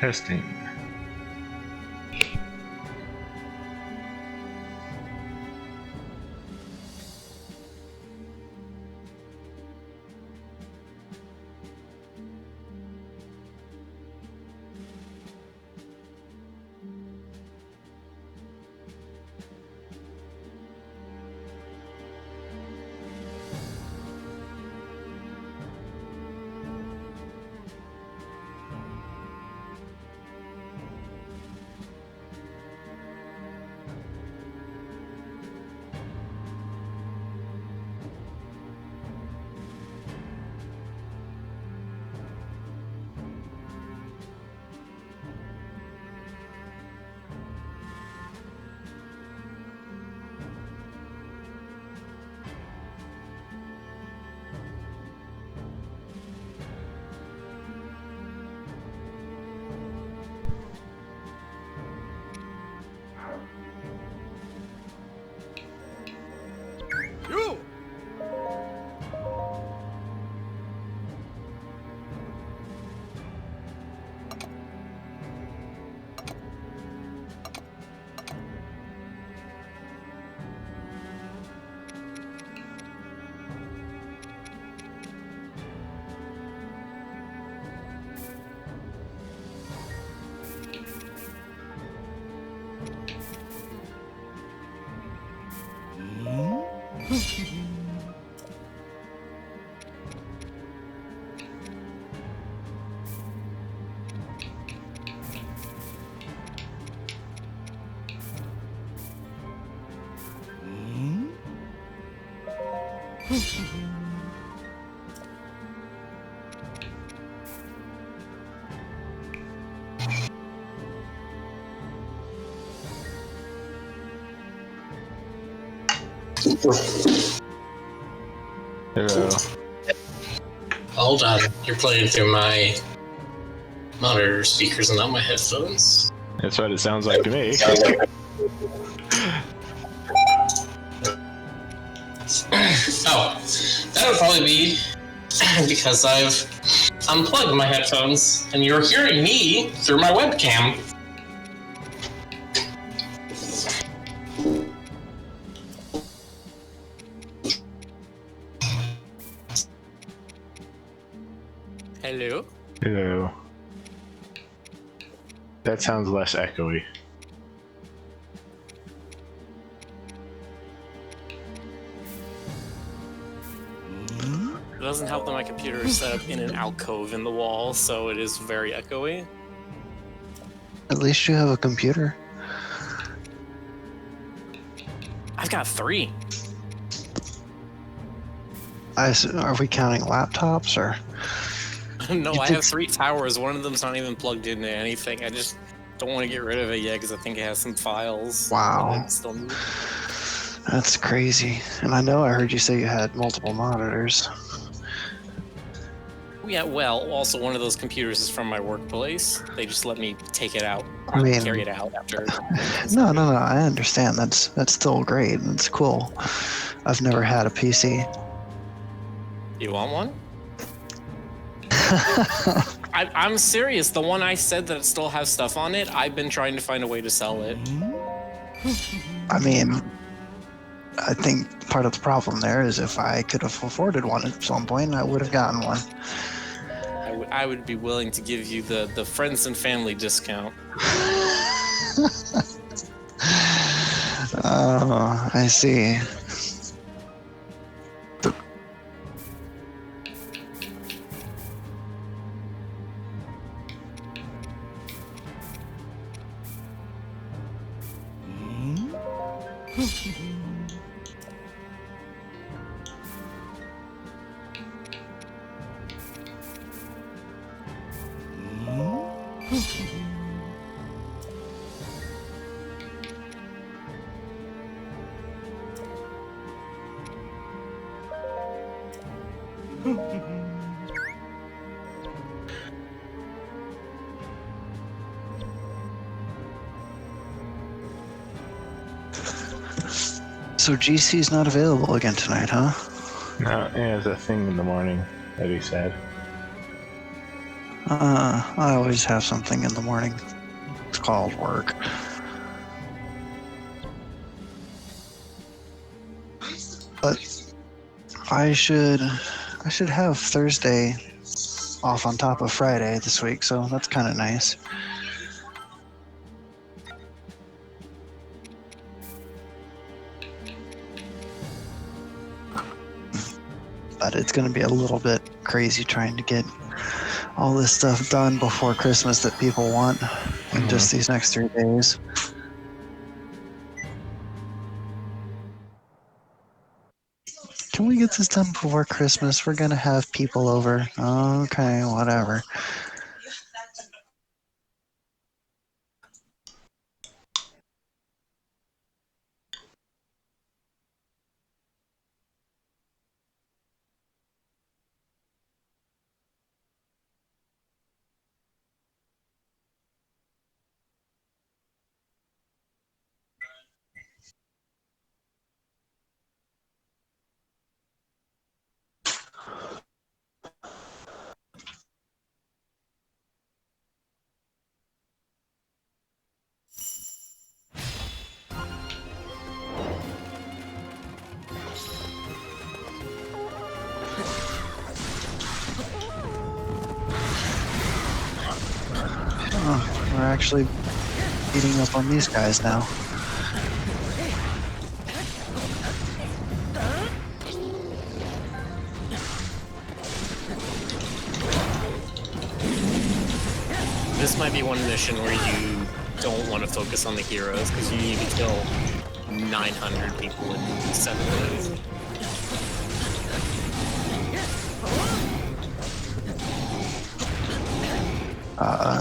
Testing. Hello. Hold on, you're playing through my monitor speakers and not my headphones. That's what it sounds like to me. Oh, that would probably be because I've unplugged my headphones and you're hearing me through my webcam. Hello? Hello. That sounds less echoey. It doesn't help that my computer is set up in an alcove in the wall, so it is very echoey. At least you have a computer. I've got 3. Are we counting laptops or? No, I have 3 towers. One of them's not even plugged into anything. I just don't want to get rid of it yet because I think it has some files. Wow. That's crazy. And I know I heard you say you had multiple monitors. Yeah, well, also one of those computers is from my workplace. They just let me take it out, carry it out after. No, I understand. That's still great. That's cool. I've never had a PC. You want one? I'm serious. The one I said that still has stuff on it, I've been trying to find a way to sell it. I mean, I think part of the problem there is if I could have afforded one at some point, I would have gotten one. I would be willing to give you the friends and family discount. Oh, I see. So GC's not available again tonight, huh? No, yeah, there's a thing in the morning that he said. I always have something in the morning. It's called work. But I should have Thursday off on top of Friday this week, so that's kind of nice. But it's going to be a little bit crazy trying to get all this stuff done before Christmas that people want in just these next 3 days. Can we get this done before Christmas? We're going to have people over. Okay, whatever. Oh, we're actually beating up on these guys now. This might be one mission where you don't want to focus on the heroes because you need to kill 900 people in 7 days.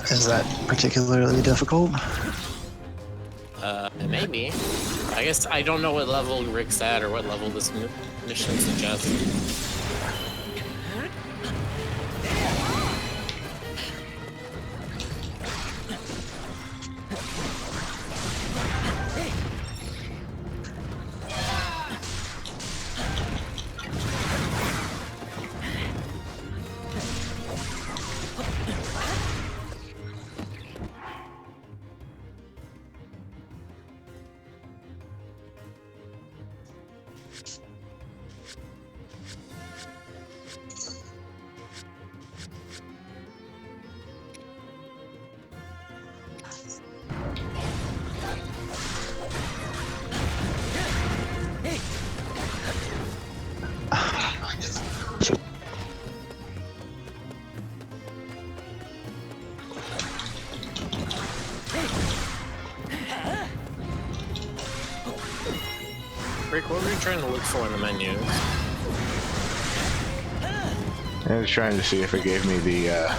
Is that particularly difficult? Maybe. I guess I don't know what level Rick's at or what level this mission suggests. Rick, what were you trying to look for in the menus? I was trying to see if it gave me the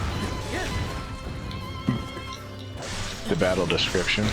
battle description.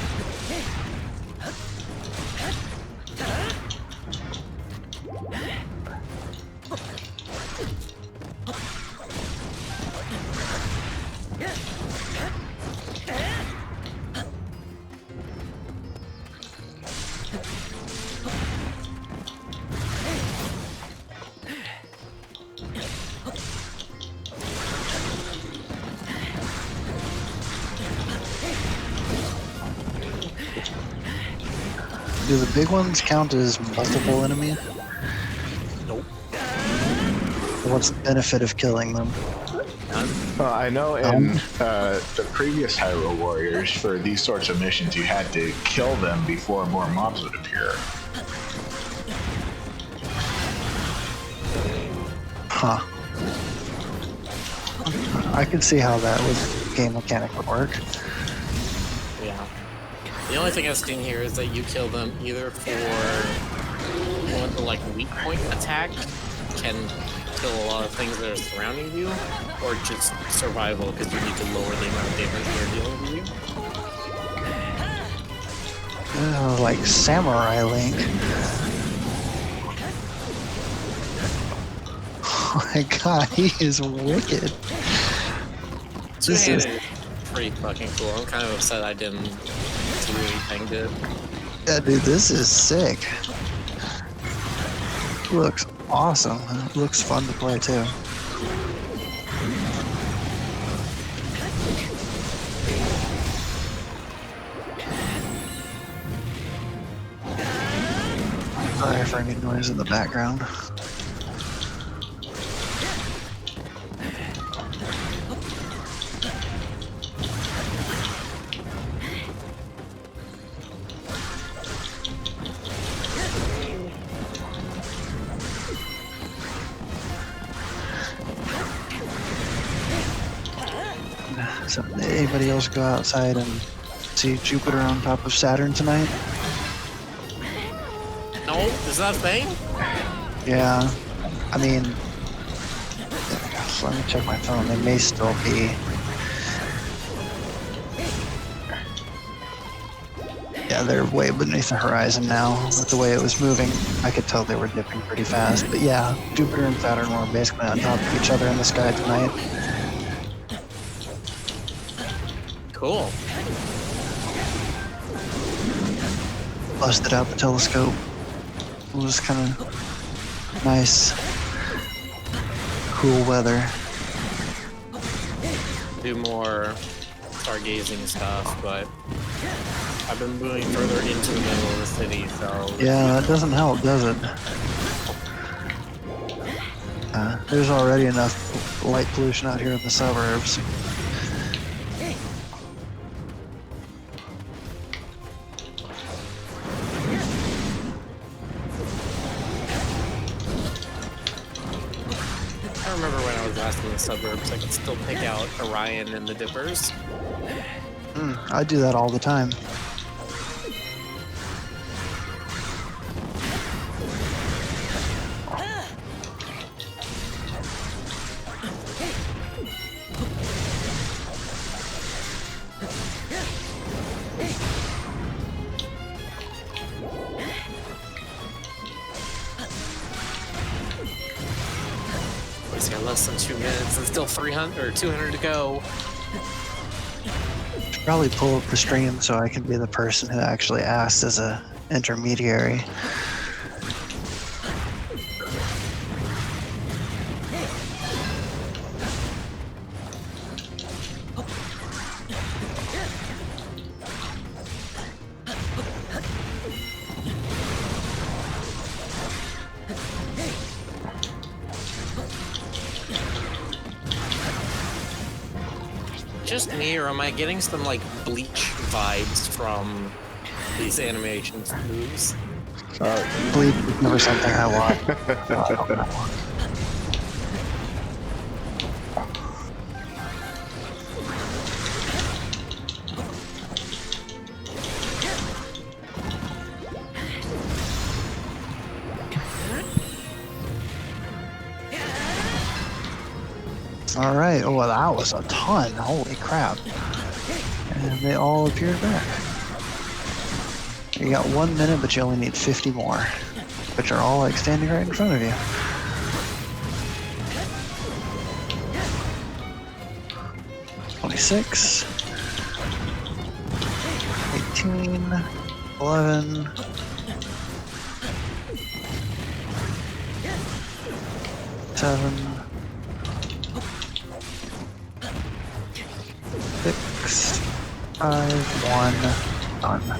Do the big ones count as multiple enemies? Nope. What's the benefit of killing them? Well, I know in the previous Hyrule Warriors, for these sorts of missions, you had to kill them before more mobs would appear. Huh. I can see how that would game mechanic would work. Yeah. The only thing I've seen here is that you kill them either for one of the like weak point attack, can kill a lot of things that are surrounding you, or just survival because you need to lower the amount of damage they're dealing with you. Like Samurai Link. Oh my god, he is wicked. This is pretty fucking cool. I'm kind of upset I didn't do anything good. Yeah, dude, this is sick. Looks awesome. It looks fun to play too. for any noise in the background. So, anybody else go outside and see Jupiter on top of Saturn tonight? No, is that a thing? Yeah, I mean, let me check my phone. They may still be. Yeah, they're way beneath the horizon now. With the way it was moving, I could tell they were dipping pretty fast. But yeah, Jupiter and Saturn were basically on top of each other in the sky tonight. Cool. Busted out the telescope. It was kind of nice, cool weather. Do more stargazing stuff, but I've been moving further into the middle of the city, so... Yeah, that doesn't help, does it? There's already enough light pollution out here in the suburbs. I remember when I was last in the suburbs, I could still pick out Orion and the Dippers. I do that all the time. It's got less than 2 minutes and still 300 or 200 to go. Should probably pull up the stream so I can be the person who actually asks as a intermediary. Just me, or am I getting some like Bleach vibes from these animation moves? Bleach is never something I want. All right. Oh, well, that was a ton. Holy crap! And they all appeared back. You got 1 minute, but you only need 50 more, which are all like standing right in front of you. "26, 18, 11, 7, 6, 5, 1, done."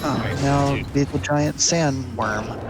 Oh, now be the giant sandworm.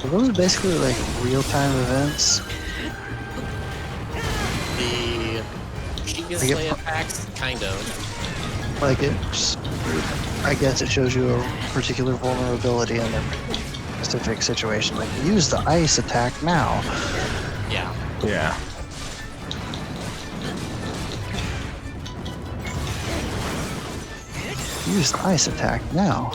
Are those basically like real-time events? The Shigeslay attacks, kind of. Like it's, I guess it shows you a particular vulnerability in a specific situation. Like use the ice attack now. Yeah. Yeah. Use ice attack now.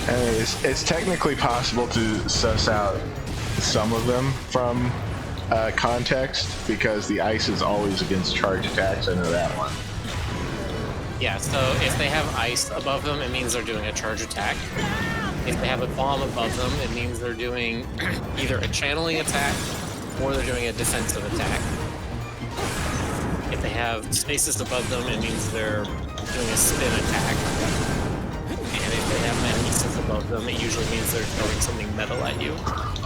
And it's technically possible to suss out some of them from context because the ice is always against charge attacks. I know that one. Yeah, so if they have ice above them, it means they're doing a charge attack. If they have a bomb above them, it means they're doing either a channeling attack or they're doing a defensive attack. If they have spaces above them, it means they're doing a spin attack. And if they have magnesis above them, it usually means they're throwing something metal at you.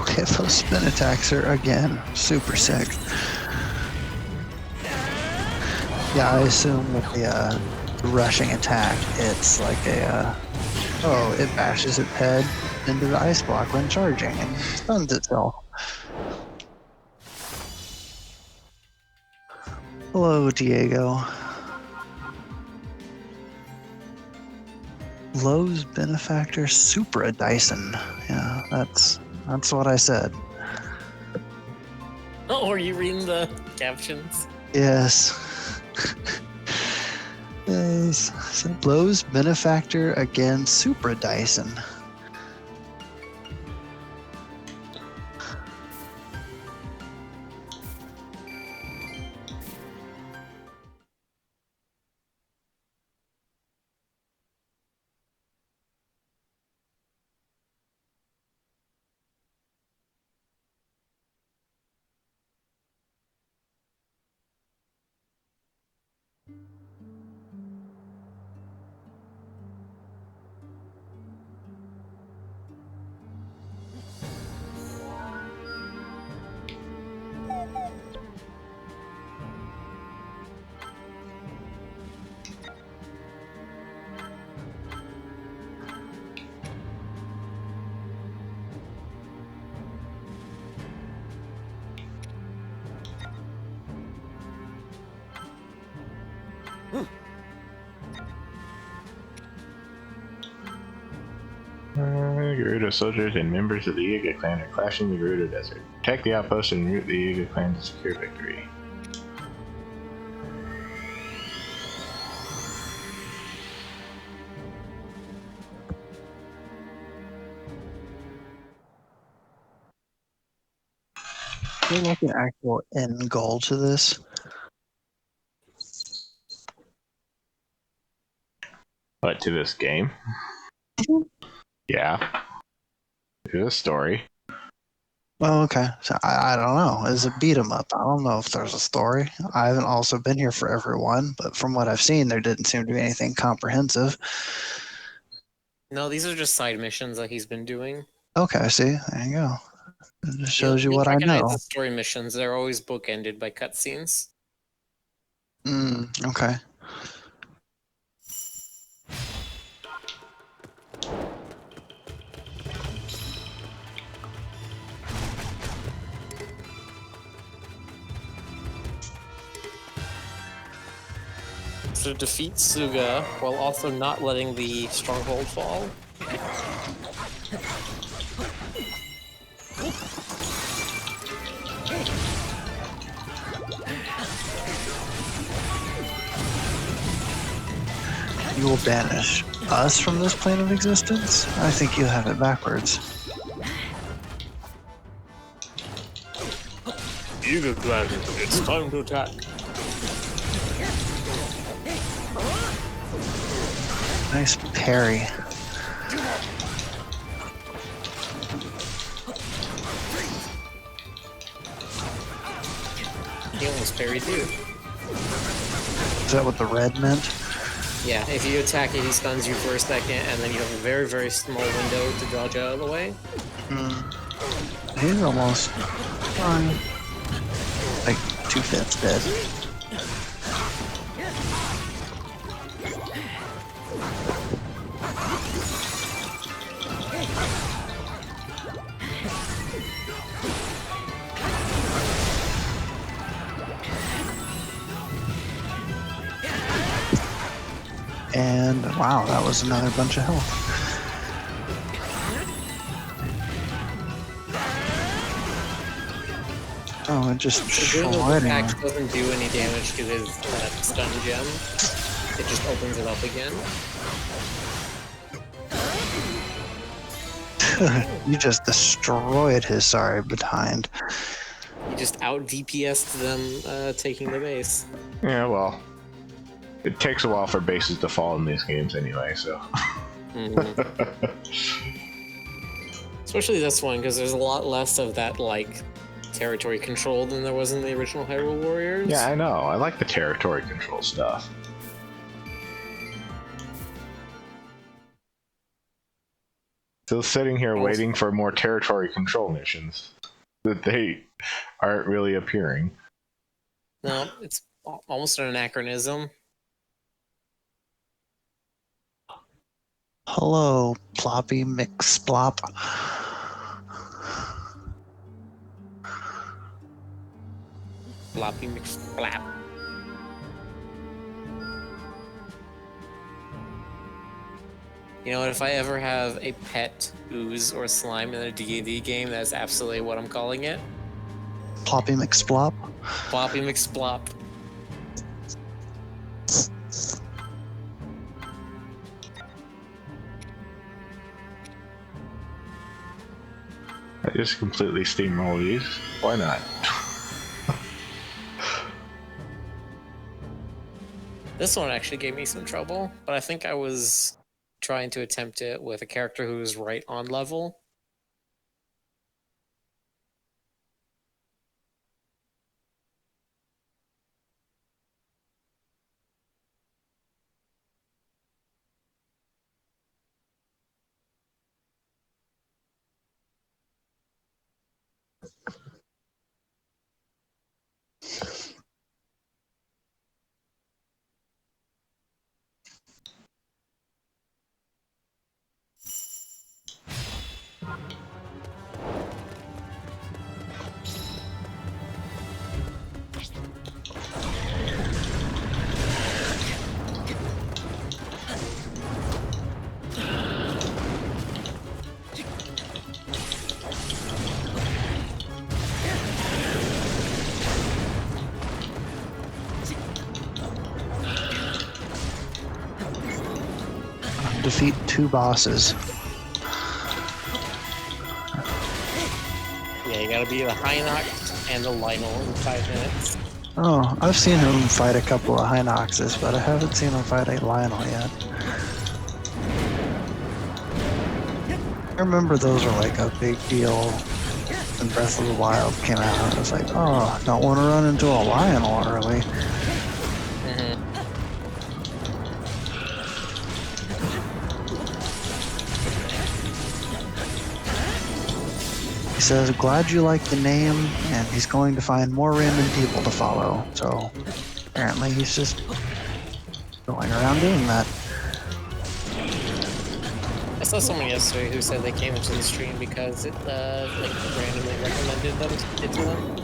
Okay, those spin attacks are, again, super sick. Yeah, I assume with the rushing attack, it's like a, it bashes its head into the ice block when charging and stuns itself. Hello, Diego. Lowe's benefactor Supra Dyson. Yeah, that's what I said. Oh, are you reading the captions? Yes. Yes. So Lowe's benefactor again, Supra Dyson. Gerudo soldiers and members of the Yiga clan are clashing the Gerudo Desert. Attack the outpost and root the Yiga clan to secure victory. Is there like an actual end goal to this? But to this game? Yeah. To this story. Oh, okay. So I don't know. It's a beat 'em up. I don't know if there's a story. I haven't also been here for everyone, but from what I've seen, there didn't seem to be anything comprehensive. No, these are just side missions that he's been doing. Okay, see, there you go. It just shows you You'll what I recognize know. the story missions. They're always bookended by cutscenes. Okay. So defeat Suga while also not letting the stronghold fall. You will banish us from this plane of existence? I think you have it backwards. Yiga clan, it's time to attack. Nice parry. He almost parried too. Is that what the red meant? Yeah, if you attack it, he stuns you for a second, and then you have a very, very small window to dodge out of the way. He's almost like 2/5 dead. And wow, that was another bunch of health. Oh, it just So doing the shredding whip axe him. doesn't do any damage to his stun gem. It just opens it up again. You just destroyed his sorry behind. You just out DPS'd them taking the base. Yeah, well, it takes a while for bases to fall in these games anyway, so. Especially this one, because there's a lot less of that, like, territory control than there was in the original Hyrule Warriors. Yeah, I know. I like the territory control stuff. Still sitting here waiting for more territory control missions that they aren't really appearing. No, it's almost an anachronism. Hello, Ploppy McSplop. Floppy McFlap. You know what, if I ever have a pet ooze or slime in a D&D game, that's absolutely what I'm calling it. Ploppy McSplop. Floppy McSplop. I just completely steamroll these. Why not? This one actually gave me some trouble, but I think I was trying to attempt it with a character who was right on level. Defeat 2 bosses. Yeah, you gotta be the Hinox and the Lionel in 5 minutes. Oh, I've seen him fight a couple of Hinoxes, but I haven't seen him fight a Lionel yet. I remember those were like a big deal when Breath of the Wild came out. I was like, oh, don't want to run into a Lionel early. He says, glad you like the name, and he's going to find more random people to follow. So apparently he's just going around doing that. I saw someone yesterday who said they came into the stream because it like randomly recommended it to them.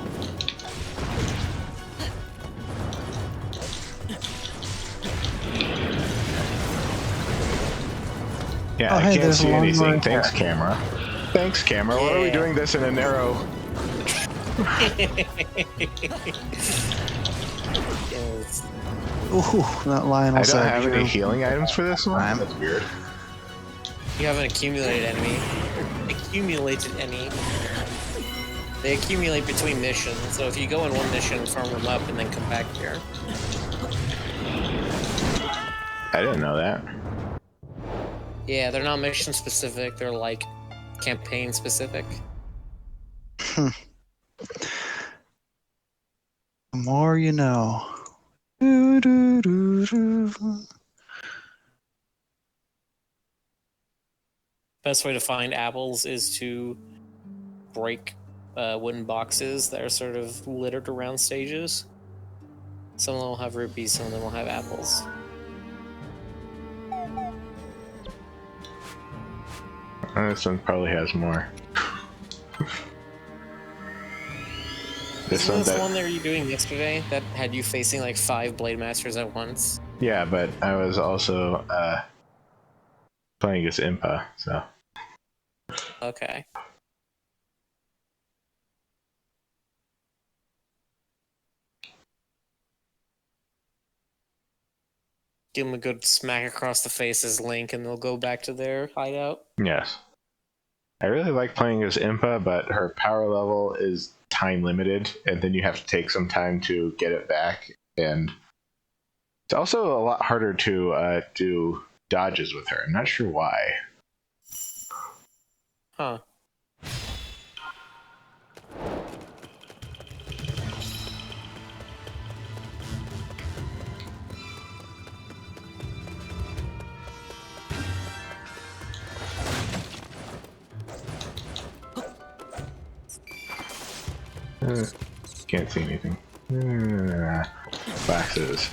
Yeah, Oh, I hey, can't there's see one anything. right Thanks, there. camera. Thanks, camera. Why are we Yeah. doing this in a narrow? Yes. Ooh, that Lionel I don't said have you're- any healing items for this one. Time. That's weird. You haven't accumulated any. Accumulated any. They accumulate between missions, so if you go in one mission, farm them up, and then come back here. I didn't know that. Yeah, they're not mission specific, they're like campaign specific. The more you know. Do, do, do, do. Best way to find apples is to break wooden boxes that are sort of littered around stages. Some of them will have rupees, some of them will have apples. This one probably has more. Isn't this the one that you were doing yesterday that had you facing like 5 Blade Masters at once? Yeah, but I was also playing against Impa, so. Okay. give him a good smack across the face as Link, and they'll go back to their hideout. Yes. I really like playing as Impa, but her power level is time limited, and then you have to take some time to get it back. And it's also a lot harder to do dodges with her. I'm not sure why. Huh. Can't see anything. Boxes.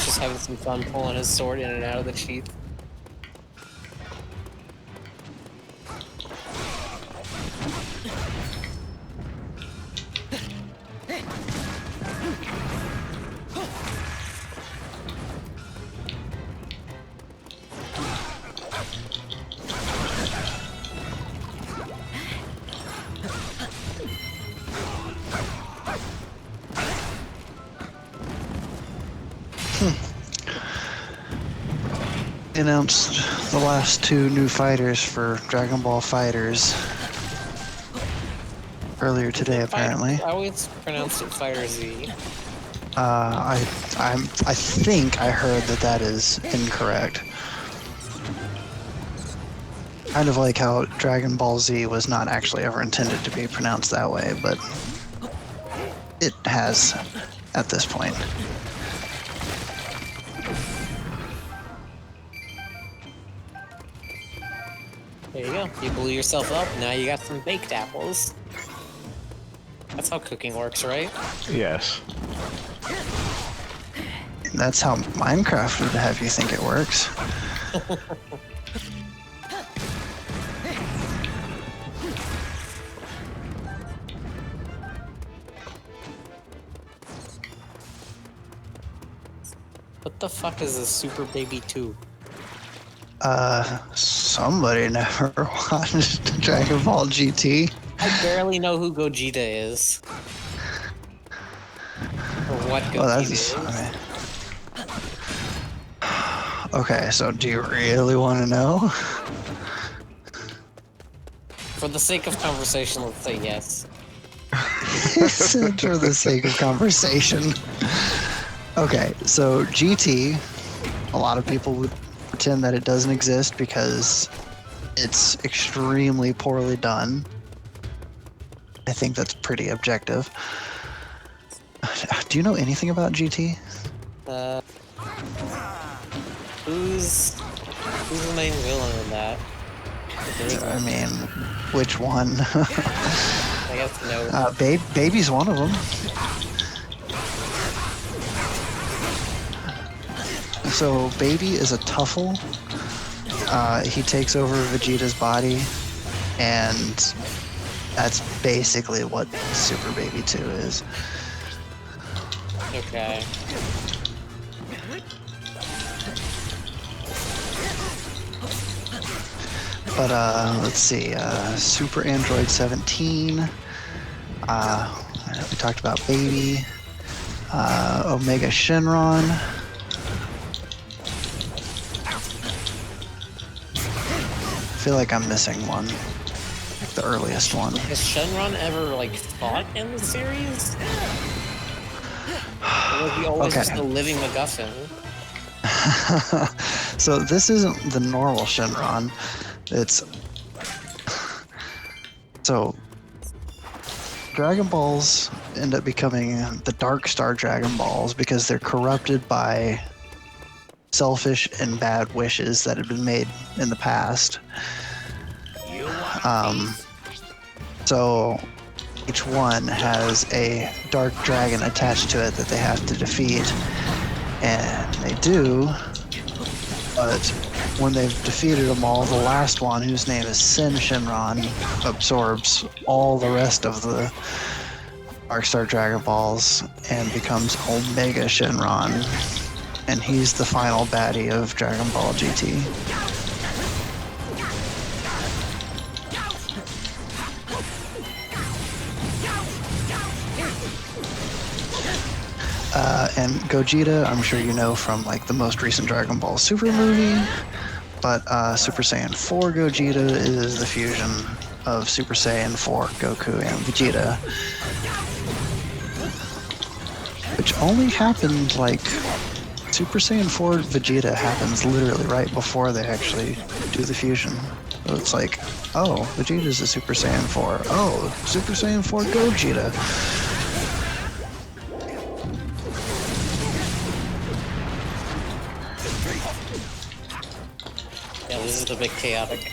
Just having some fun pulling his sword in and out of the sheath. Announced the last 2 new fighters for Dragon Ball Fighters earlier today, apparently. I always pronounced it Fighter Z. I think I heard that is incorrect. Kind of like how Dragon Ball Z was not actually ever intended to be pronounced that way, but it has at this point. There you go. You blew yourself up. Now you got some baked apples. That's how cooking works, right? Yes. That's how Minecraft would have you think it works. What the fuck is a Super Baby 2? Somebody never watched Dragon Ball GT. I barely know who Gogeta is. Or what Gogeta Well, that's is. Okay, so do you really want to know? For the sake of conversation, let's say yes. For the sake of conversation. Okay, so GT, a lot of people would pretend that it doesn't exist because it's extremely poorly done. I think that's pretty objective. Do you know anything about GT? Who's the main villain in that? I mean, which one? I guess no. Baby's one of them. So Baby is a Tuffle. He takes over Vegeta's body, and that's basically what Super Baby 2 is. Okay. But let's see, Super Android 17. We talked about Baby. Omega Shenron. I feel like I'm missing one. Like the earliest one. Has Shenron ever, like, fought in the series? Or was he always just a living MacGuffin? So this isn't the normal Shenron. It's... So... Dragon Balls end up becoming the Dark Star Dragon Balls because they're corrupted by selfish and bad wishes that had been made in the past. So each one has a dark dragon attached to it that they have to defeat. And they do, but when they've defeated them all, the last one, whose name is Sin Shinron, absorbs all the rest of the Darkstar Dragon Balls and becomes Omega Shinron. And he's the final baddie of Dragon Ball GT. And Gogeta, I'm sure you know from like the most recent Dragon Ball Super movie, but Super Saiyan 4 Gogeta is the fusion of Super Saiyan 4 Goku and Vegeta, which only happened like Super Saiyan 4 Vegeta happens literally right before they actually do the fusion. So it's like, oh, Vegeta's a Super Saiyan 4. Oh, Super Saiyan 4 Gogeta. Yeah, this is the big chaotic.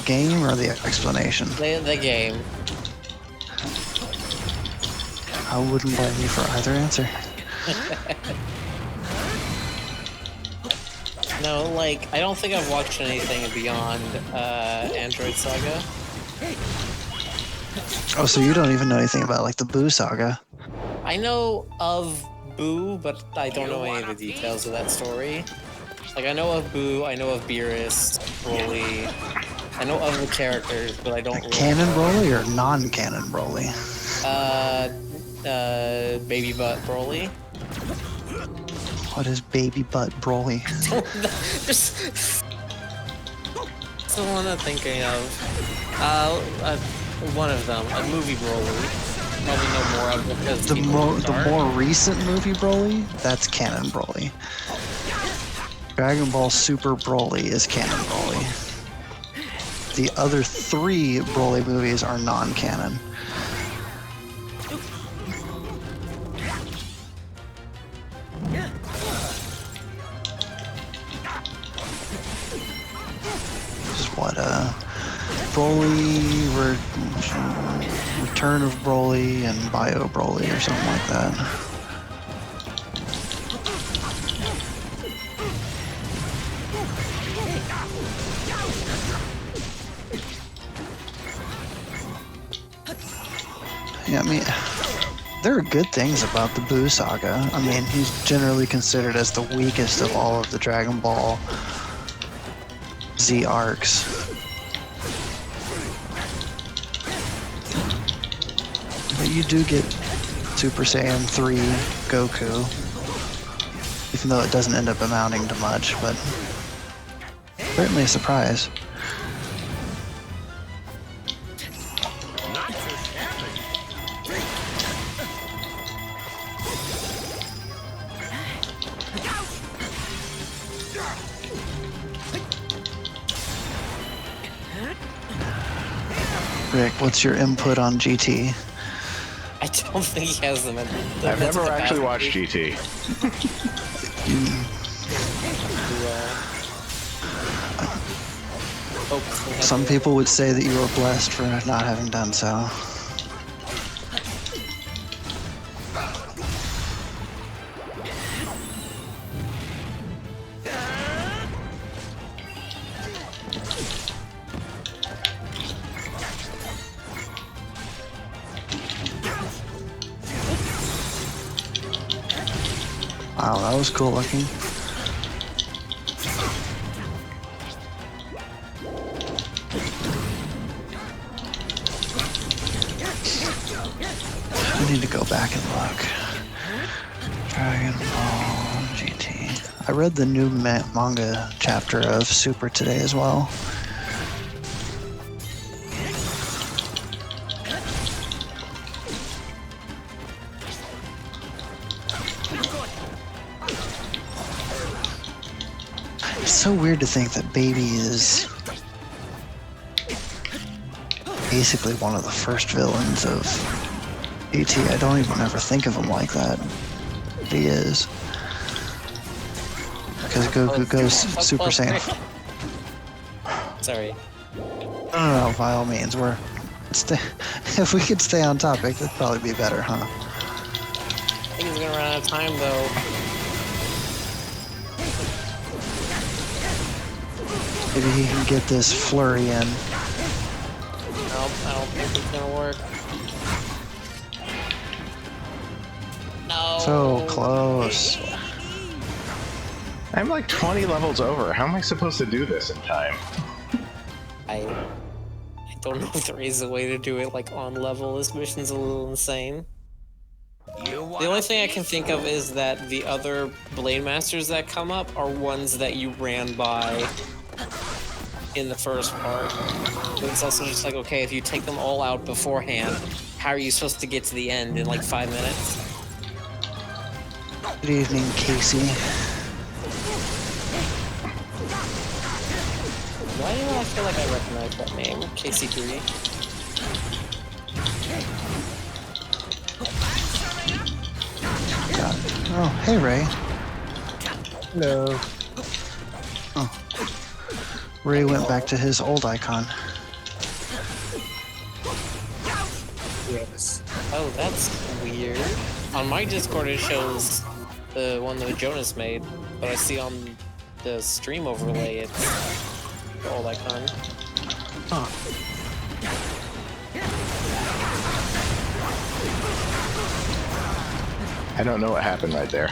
Game or the explanation? The game. I wouldn't blame you for either answer. No, like, I don't think I've watched anything beyond Android Saga. Oh, so you don't even know anything about like the Boo saga? I know of Boo, but I don't know any of the details of that story. Like, I know of Boo, I know of Beerus, Broly. I know of the characters, but I don't really Canon know. Broly or non-canon Broly? Baby Butt Broly. What is Baby Butt Broly? Just the one I'm thinking of. One of them, a movie Broly. Probably know more of it because The more recent movie Broly, that's canon Broly. Dragon Ball Super Broly is canon Broly. The other 3 Broly movies are non-canon. This is what Broly, Return of Broly, and Bio Broly, or something like that. Yeah, I mean, there are good things about the Boo saga. I mean, he's generally considered as the weakest of all of the Dragon Ball Z arcs. But you do get Super Saiyan 3 Goku, even though it doesn't end up amounting to much, but certainly a surprise. Rick, what's your input on GT? I don't think he has them. I've never actually watched GT. Some people would say that you were blessed for not having done so. Wow, that was cool looking. I need to go back and look. Dragon Ball GT. I read the new manga chapter of Super today as well. It's so weird to think that Baby is basically one of the first villains of GT. I don't even ever think of him like that. But he is. Because Goku goes Super Saiyan. Sorry. No, by all means, if we could stay on topic, that'd probably be better, huh? I think he's gonna run out of time though. Maybe he can get this flurry in. Nope, I don't think it's gonna work. No. So close. I'm like 20 levels over. How am I supposed to do this in time? I don't know if there is a way to do it like on level. This mission's a little insane. The only thing I can think of is that the other Blade Masters that come up are ones that you ran by in the first part. But it's also just like, okay, if you take them all out beforehand, how are you supposed to get to the end in like 5 minutes? Good evening, Casey. Why do I feel like I recognize that name? KC3. Got it. Oh, hey, Ray. No. Oh. Ray went back to his old icon. Yes. Oh, that's weird. On my Discord, it shows the one that Jonas made, but I see on the stream overlay it's the old icon. Huh. I don't know what happened right there.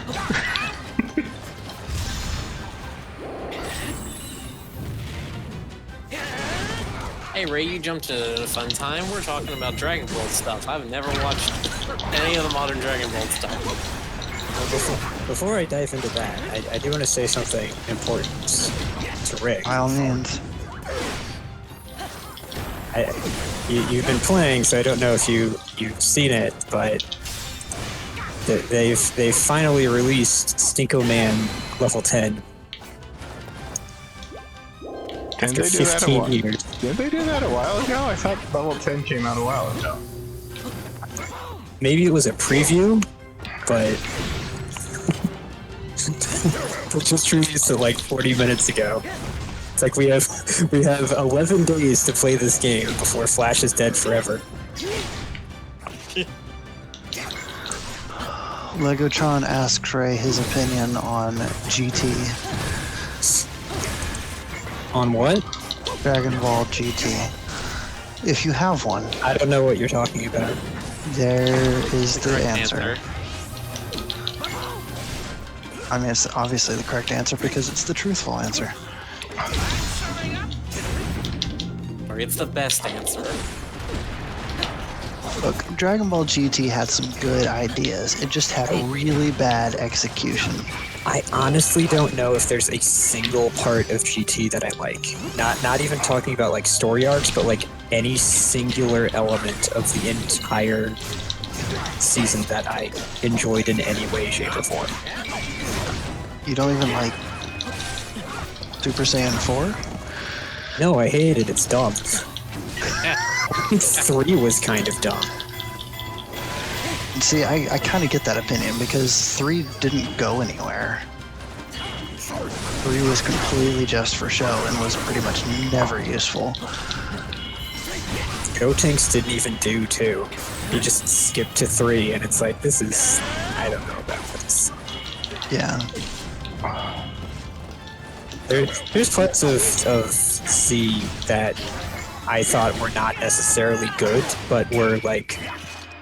Hey Ray, you jumped to a fun time. We're talking about Dragon Ball stuff. I've never watched any of the modern Dragon Ball stuff. Well, before I dive into that, I do want to say something important to Rick. By all means. You've been playing, so I don't know if you've seen it, but they've finally released Stinko Man level 10. Didn't After they do that 15 years. Did they do that a while ago? I thought level 10 came out a while ago. Maybe it was a preview, but it just released it like 40 minutes ago. It's like we have 11 days to play this game before Flash is dead forever. Legotron asked Ray his opinion on GT. On what? Dragon Ball GT. If you have one, I don't know what you're talking about. there is the Correct answer. I mean, it's obviously the correct answer because it's the truthful answer. Or it's the best answer. Look, Dragon Ball GT had some good ideas. It just had really bad execution. I honestly don't know if there's a single part of GT that I like. Not even talking about like story arcs, but like any singular element of the entire season that I enjoyed in any way, shape, or form. You don't even like Super Saiyan 4? No, I hate it. It's dumb. 3 was kind of dumb. See, I kind of get that opinion because 3 didn't go anywhere. 3 was completely just for show and was pretty much never useful. Gotenks didn't even do 2. He just skipped to 3, and it's like, this is... I don't know about this. Yeah. There's parts of C that I thought were not necessarily good, but were like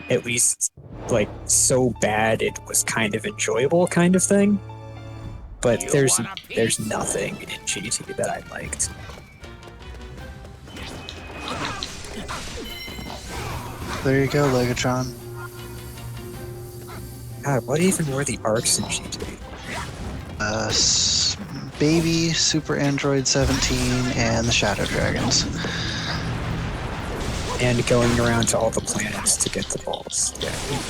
at least like so bad it was kind of enjoyable kind of thing. But there's nothing in GT that I liked. There you go, Legotron. God, what even were the arcs in GT? Baby, Super Android 17, and the Shadow Dragons. And going around to all the planets to get the balls.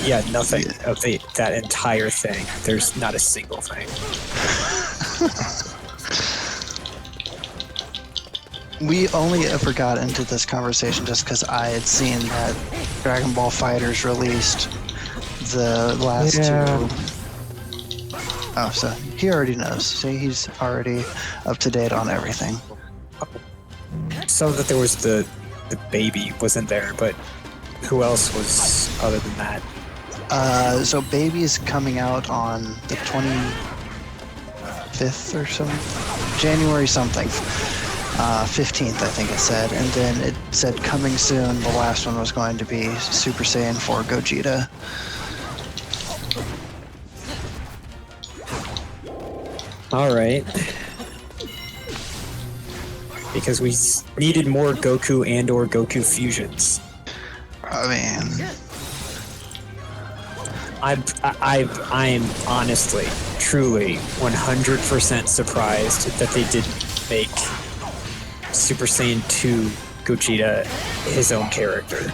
Yeah, nothing of that entire thing. There's not a single thing. We only ever got into this conversation just because I had seen that Dragon Ball FighterZ released the last two. Oh, so he already knows. See, he's already up to date on everything. saw that there was the baby wasn't there, but who else was other than that? So Baby's coming out on the 25th or something, January something, 15th I think it said, and then it said coming soon. The last one was going to be Super Saiyan 4 Gogeta. All right. Because we needed more Goku and/or Goku fusions. I mean, I'm honestly, truly, 100% surprised that they didn't make Super Saiyan 2 Gogeta his own character,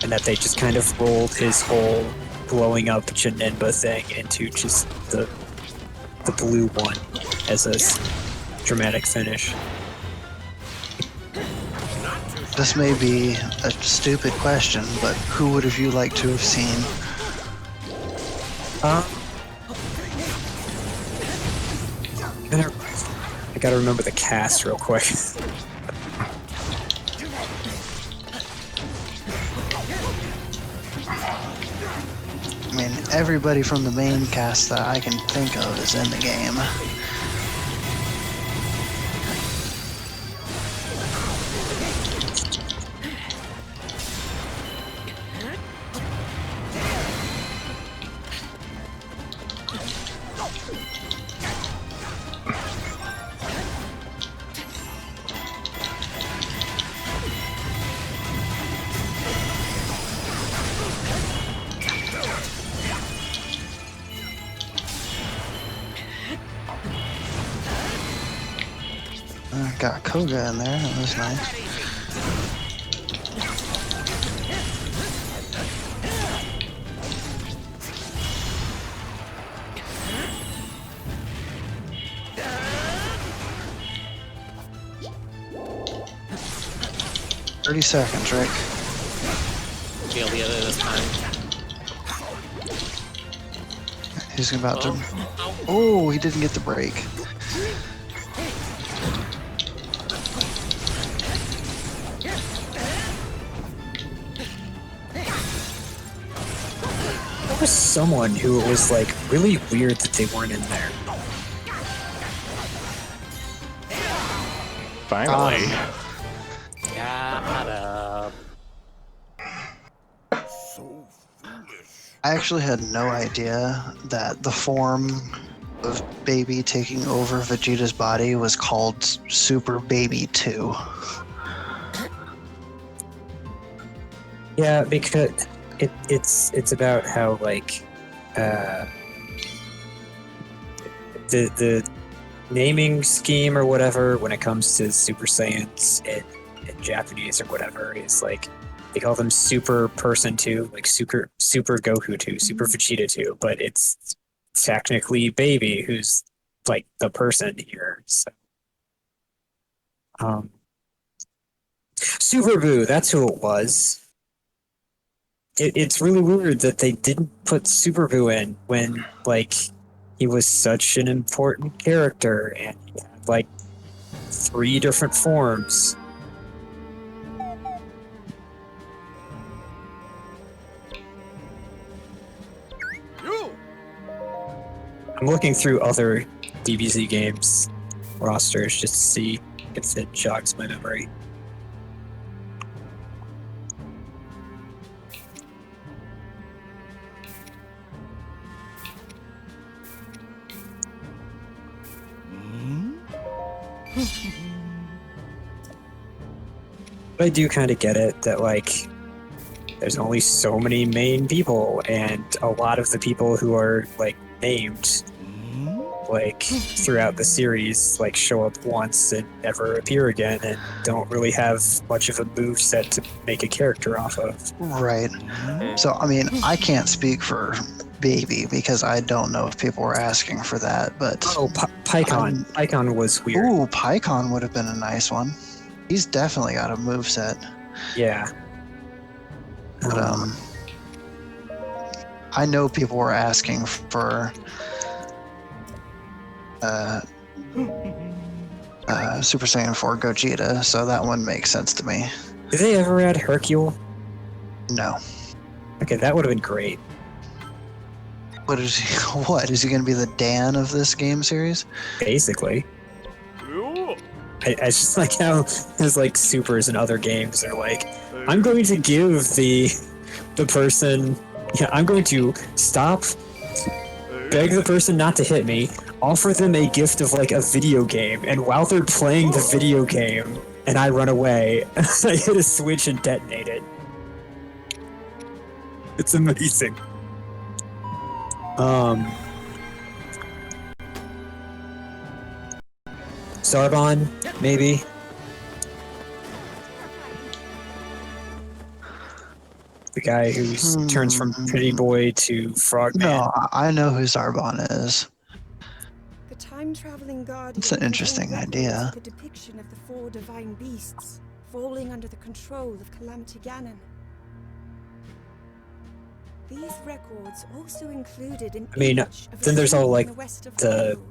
and that they just kind of rolled his whole blowing up Janemba thing into just the blue one as a dramatic finish. this may be a stupid question, but who would have you liked to have seen? I gotta remember the cast real quick. I mean, everybody from the main cast that I can think of is in the game. Got Koga in there, that was nice. "30 seconds, Rick." Be able to get it this time. He's about to... Oh, he didn't get the break. There was someone who it was like really weird that they weren't in there. Finally. Got up. I actually had no idea that the form of Baby taking over Vegeta's body was called Super Baby 2. Yeah, because it's about how like the naming scheme or whatever when it comes to Super Saiyans in Japanese or whatever is like they call them Super Person 2, like Super Goku 2, Super Vegeta 2, but it's technically Baby who's like the person here. So, Super Boo, that's who it was. It's really weird that they didn't put Super Boo in when, like, he was such an important character and he had, like, 3 different forms. I'm looking through other DBZ games rosters just to see if it jogs my memory. But I do kind of get it that, like, there's only so many main people, and a lot of the people who are, like, named, like, throughout the series, like, show up once and never appear again, and don't really have much of a move set to make a character off of. Right. So, I mean, I can't speak for Baby because I don't know if people were asking for that, but... Oh, Pycon. Pycon was weird. Ooh, Pycon would have been a nice one. He's definitely got a moveset. Yeah. But, I know people were asking for Super Saiyan 4 Gogeta, so that one makes sense to me. Did they ever add Hercule? No. Okay, that would have been great. What is he? What is he going to be, the Dan of this game series? Basically. I just like how his like supers in other games are like, I'm going to give the person, I'm going to stop, beg the person not to hit me, offer them a gift of like a video game, and while they're playing the video game and I run away, I hit a switch and detonate it. It's amazing. Zarbon, maybe. The guy who turns from pretty boy to frogman. No, I know who Zarbon is. The time-traveling guardian. It's an interesting idea. A depiction of the 4 divine beasts falling under the control of Calamity Ganon. These records also included an image of then there's all like the west of the. Hyrule.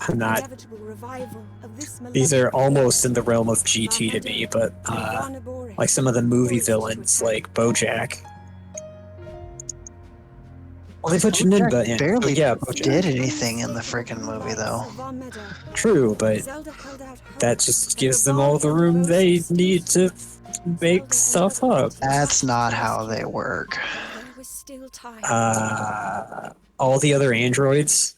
I'm not. Inevitable revival of this These are malevolent almost in the realm of GT to me, but like some of the movie villains, like BoJack. Well, they put Janinba in. Barely So, yeah, BoJack. did anything in the freaking movie, though. True, but that just gives them all the room they need to make stuff up. That's not how they work. All the other androids,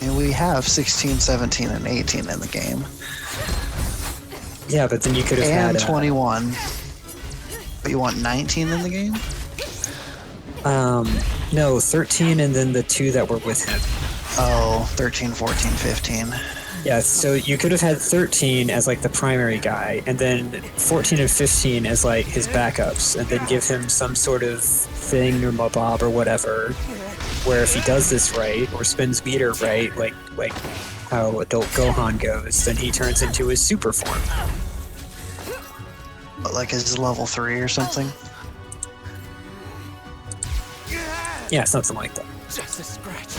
And we have 16, 17, and 18 in the game. yeah, but then you could have And had 21. But you want 19 in the game? no, 13, and then the 2 that were with him. Oh, 13, 14, 15. Yeah, so you could have had 13 as like the primary guy, and then 14 and 15 as like his backups, and then give him some sort of thing or mabob or whatever, where if he does this right or spins meter right, like how adult Gohan goes, then he turns into his super form. Like his level 3 or something? Yeah, something like that. Just a scratch.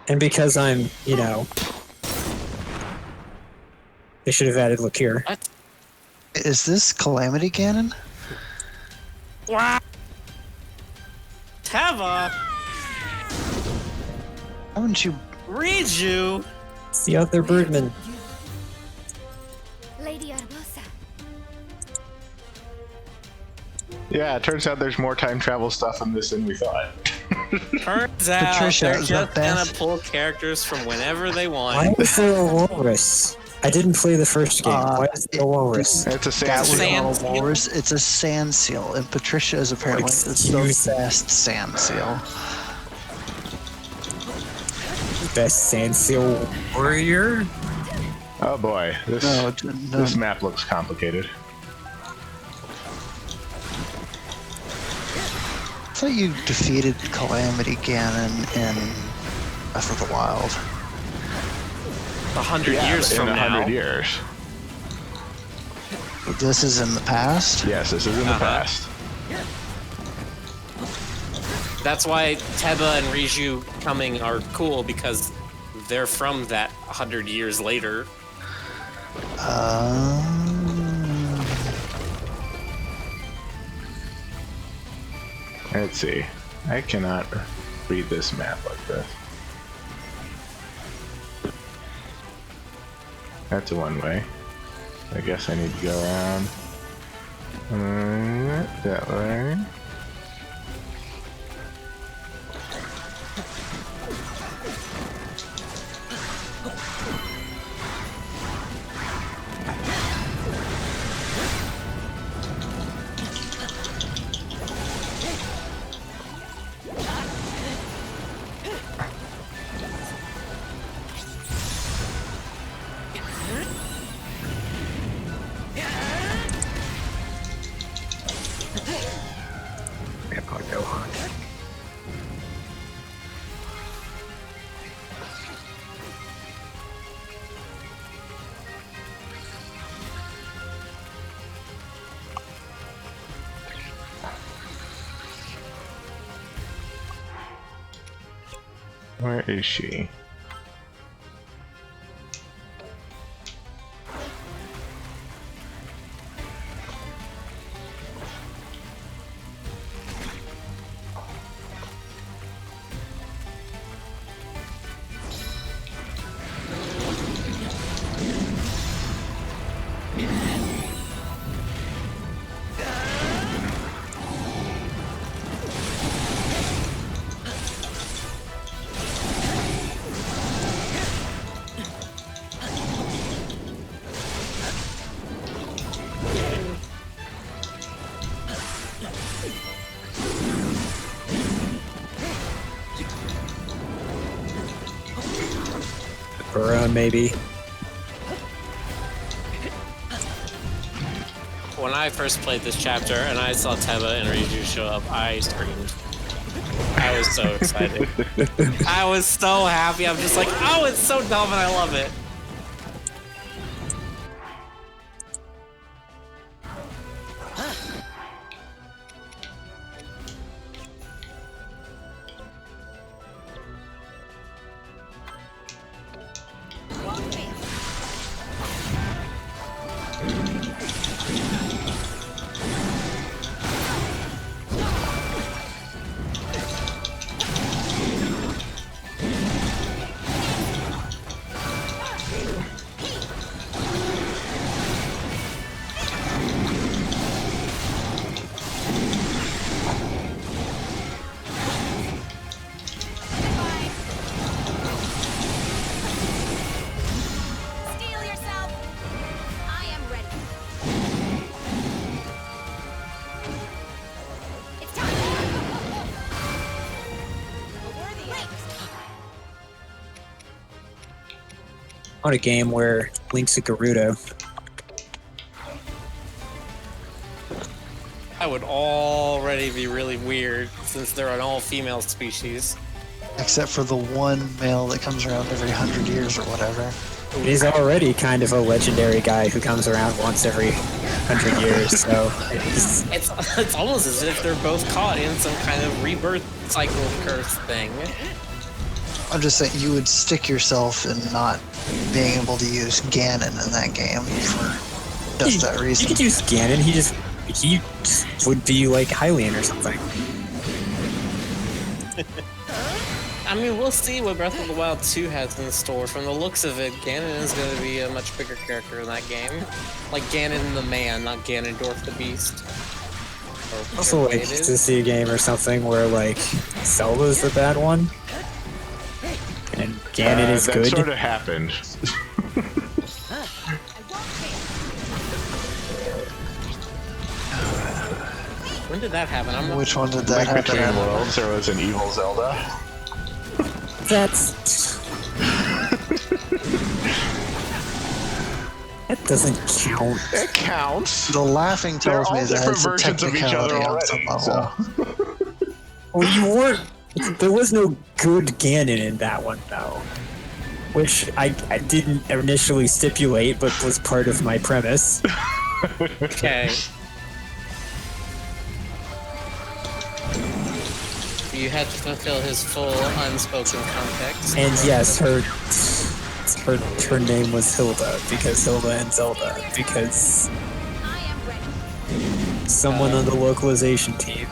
And because I'm, they should have added Liqueur. Is this Calamity Ganon? Wow. Teva, Haven't you? Riju. It's the other Birdman. Lady Arbosa. Yeah, it turns out there's more time travel stuff in this than we thought. Turns out Patricia they're is the just gonna best. pull characters from whenever they Why want. is there a walrus? I didn't play the first game. Why is there a walrus? It's a That sand was seal. not a seal. walrus. It's a sand seal, and Patricia is apparently the Excuse me. best sand seal. Best Sand Seal Warrior? Oh boy, this No, this map looks complicated. I thought you defeated Calamity Ganon in Breath of the Wild. 100 Yeah, years in from 100 now. years. This is in the past? Yes, this is in the past. That's why Teba and Riju coming are cool, because they're from that 100 years later. Let's see. I cannot read this map like this. That's a one way. I guess I need to go around that way. Where is she? Maybe. When I first played this chapter and I saw Teba and Riju show up, I screamed. I was so excited. I was so happy. I'm just like, oh, it's so dumb and I love it. On a game where Link's a Gerudo. That would already be really weird since they're an all-female species. Except for the one male that comes around every 100 years or whatever. He's already kind of a legendary guy who comes around once every 100 years, so... It's almost as if they're both caught in some kind of rebirth cycle curse thing. I'm just saying, you would stick yourself in not being able to use Ganon in that game for just that reason. You could use Ganon, he would be like Hylian or something. I mean, we'll see what Breath of the Wild 2 has in store. From the looks of it, Ganon is going to be a much bigger character in that game. Like Ganon the man, not Ganondorf the beast. Also, like, to see a game or something where, like, Zelda's the bad one, and Ganon is good. That sort of happened. When did that happen? I'm not... Which one did that happen? Between Worlds, there was an evil Zelda. That doesn't count. It counts. The laughing They're tells me all that different it's a versions of each other technicality on some already. level. So. Well, you weren't. There was no good Ganon in that one, though. Which I didn't initially stipulate, but was part of my premise. Okay. You had to fulfill his full unspoken context. And yes, her name was Hilda, because Hilda and Zelda, because someone on the localization team.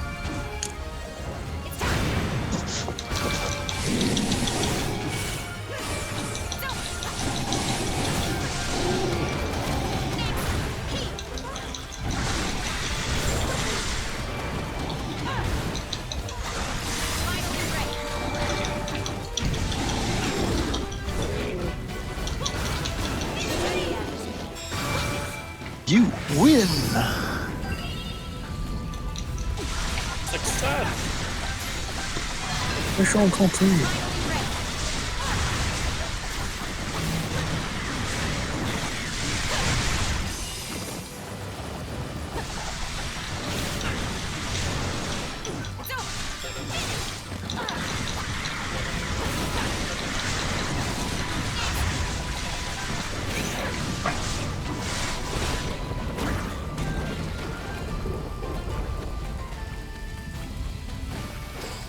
You win! Success! Mission complete.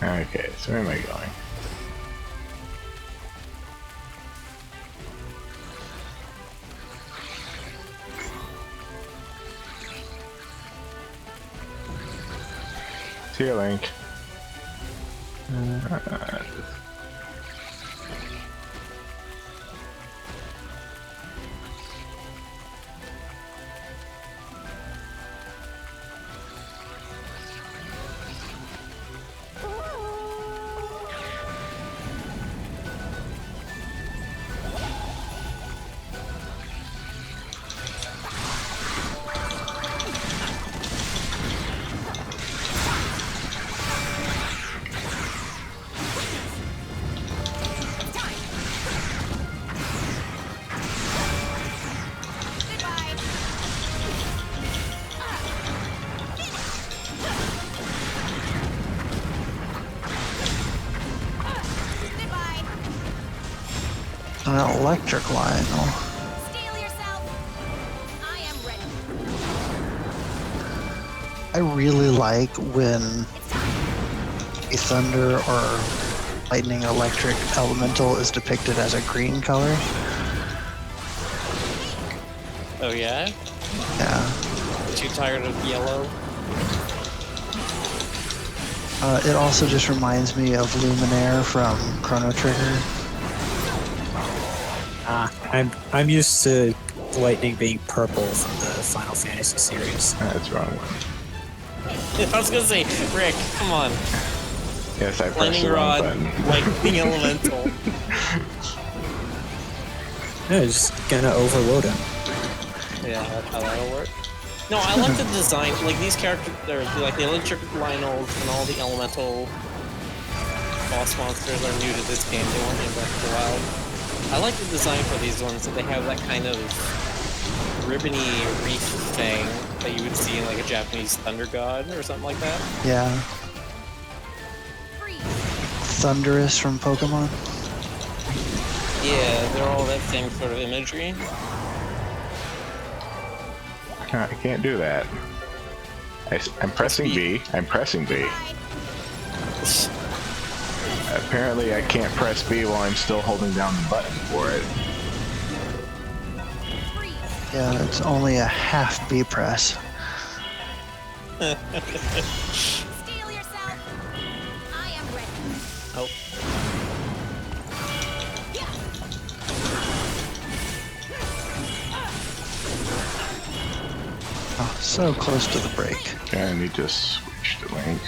Okay, so where am I going? See you, Link. An electric line. Steel yourself. I am ready. I really like when a thunder or lightning electric elemental is depicted as a green color. Oh yeah? Yeah. Too tired of yellow? It also just reminds me of Luminaire from Chrono Trigger. I'm used to lightning being purple from the Final Fantasy series. That's wrong one. I was gonna say, Rick, come on. Yes, I pressed Lightning the wrong rod, button. lightning elemental. No, just gonna overload him. Yeah, that's how that'll work. No, I like the design. Like these characters, they're like the electric Lionels and all the elemental boss monsters are new to this game. They weren't in Breath of the Wild. I like the design for these ones, that they have that kind of ribbony reef thing that you would see in like a Japanese thunder god or something like that. Yeah. Thunderous from Pokemon. Yeah, they're all that same sort of imagery. I can't do that. I'm pressing B. I'm pressing B. Apparently I can't press B while I'm still holding down the button for it. Yeah, it's only a half B press. Steel yourself. I am ready. Oh. Oh, so close to the break. Okay, I need to switch to Link.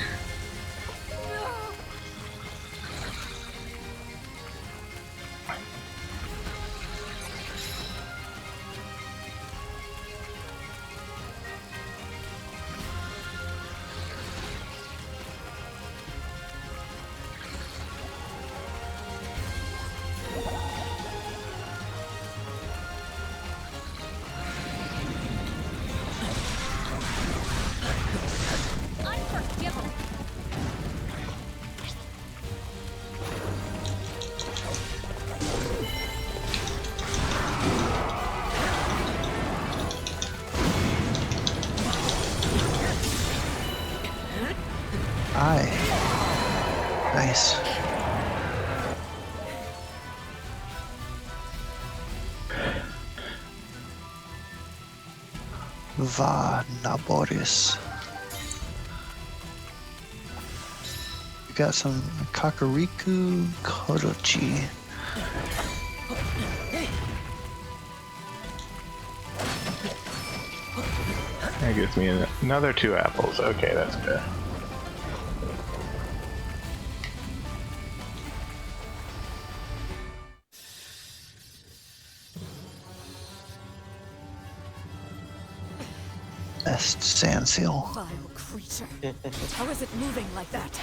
Unforgivable. Aye. Nice. Va Naboris. We got some Kakariko Kodochi. That gives me another 2 apples. Okay, that's good. Best sand seal. Vile creature. How is it moving like that?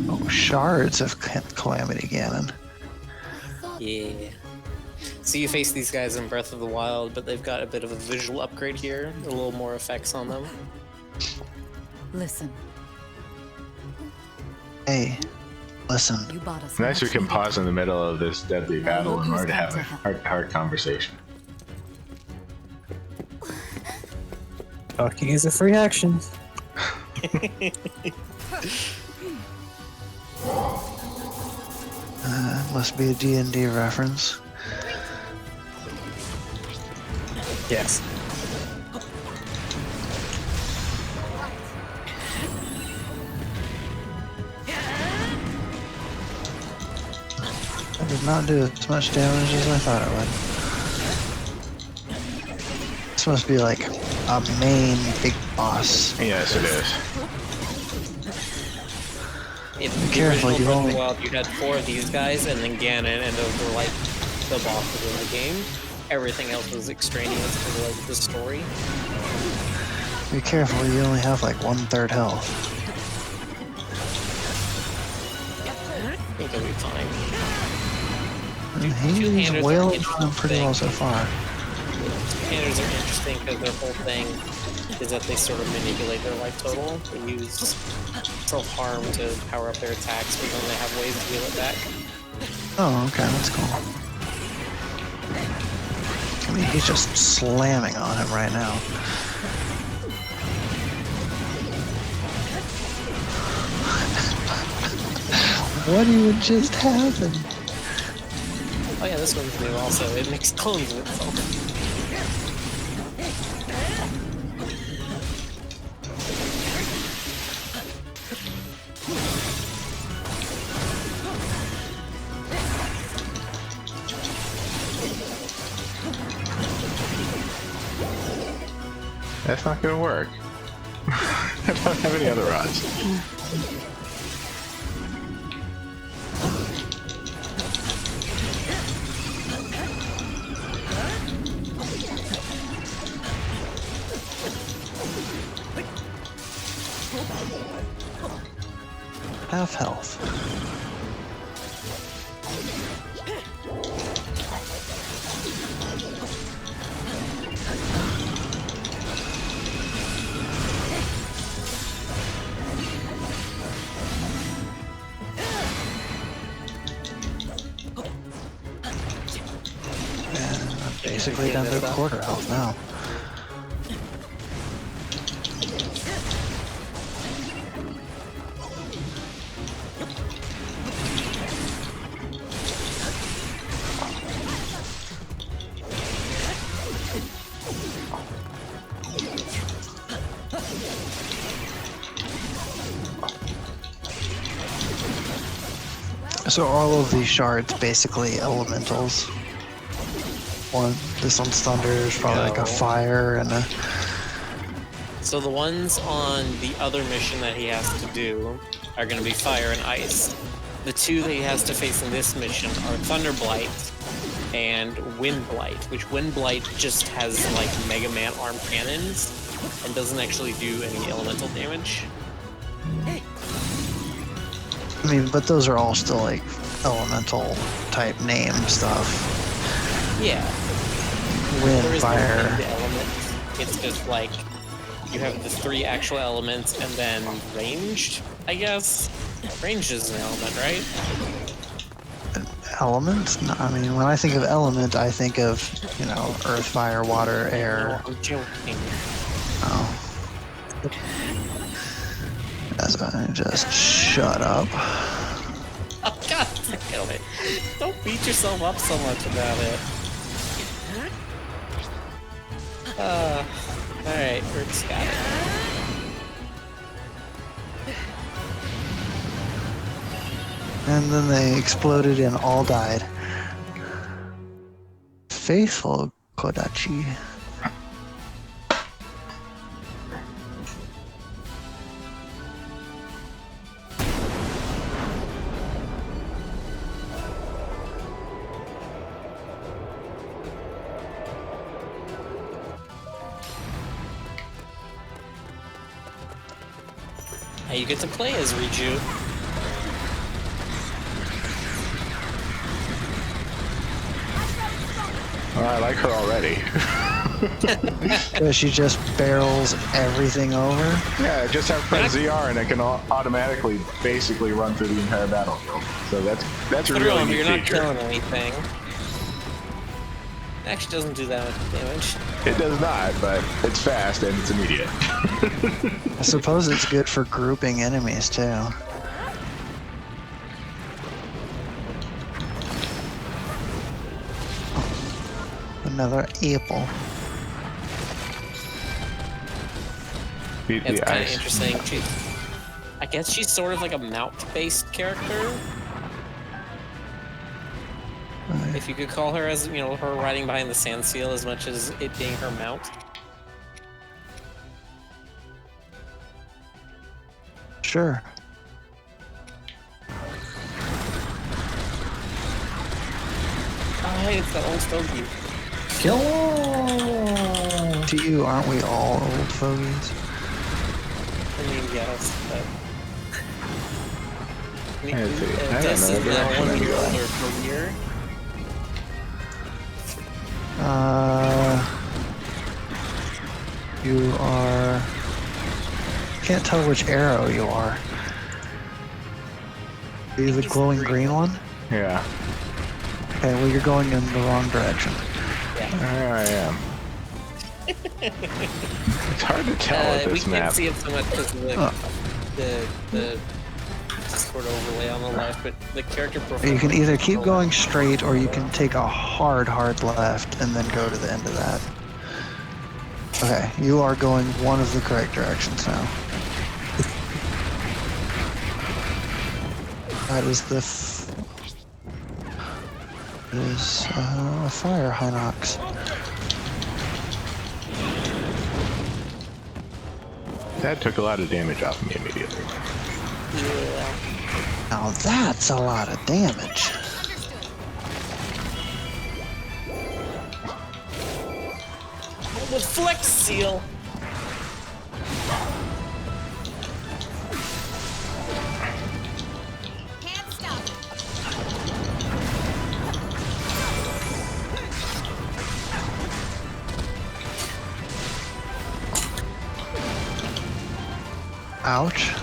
Oh, shards of Calamity Ganon. Yeah. So you face these guys in Breath of the Wild, but they've got a bit of a visual upgrade here, a little more effects on them. Listen, Hey, listen. you bought us. Nice we much can needed- pause in the middle of this deadly battle in Who's order to come have to a help? heart-to-heart conversation. Talking is a free action. Must be a D&D reference. Yes. Did not do as much damage as I thought it would. This must be like a main big boss. Yes, it is. In Be the careful, original you Breath of only- the Wild, you had 4 of these guys, and then Ganon, and those were like the bosses of the game. Everything else was extraneous to like the story. Be careful, you only have like 1/3 health. I think you'll be fine. And he's two-handers are wailing on him pretty well so interesting. far. Two-handers are interesting because their whole thing is that they sort of manipulate their life total. They use self-harm to power up their attacks, but then they have ways to heal it back. Oh, okay, that's cool. I mean, he's just slamming on him right now. What even just happened? Oh yeah, this one's new also. It makes clones of itself. That's not gonna work. I don't have any other rods. Half health. And I'm basically down to quarter health now. So all of these shards basically elementals. This one's thunder, there's probably like a No. fire and a... So the ones on the other mission that he has to do are going to be fire and ice. The 2 that he has to face in this mission are Thunder Blight and Wind Blight, which Wind Blight just has like Mega Man arm cannons and doesn't actually do any elemental damage. I mean, but those are all still like elemental type name stuff. Yeah. Wind, There is fire. no the elements. It's just like you have the 3 actual elements and then ranged, I guess. Ranged is an element, right? Elements? No, I mean, when I think of element, I think of, you know, earth, fire, water, air. No, I'm joking. Oh. As I just shut up. Oh god damn it. Don't beat yourself up so much about it. Alright, Rick's got it. And then they exploded and all died. Faithful Kodachi. Now you get to play as Riju. Well, I like her already. Where she just barrels everything over. Yeah, just have press ZR and it can automatically basically run through the entire battlefield. So that's a But really remember, neat you're not feature. killing anything. It actually doesn't do that much damage. It does not, but it's fast and it's immediate. I suppose it's good for grouping enemies too. Another apple. Beat It's the kind of ice. interesting. I guess she's sort of like a mount-based character. if you could call her as, you know, her riding behind the sand seal as much as it being her mount. Sure. Oh, hey, it's that old stogie. Kill all. To you, aren't we all old fogies? I mean, yes, but... I mean, Let's see. I don't this know is the now direction 1 I'm year going. older per year. You are... Can't tell which arrow you are. Are you the glowing green one? Yeah. Okay, well you're going in the wrong direction. There I am. It's hard to tell with We this can't map. see it so much because of the Discord overlay on the left, but the character profile... You can either keep going straight or you can take a hard left and then go to the end of that. Okay, you are going one of the correct directions now. That is the a fire Hinox. That took a lot of damage off me immediately. Yeah. Now that's a lot of damage. With Flex Seal! Can't stop. Ouch.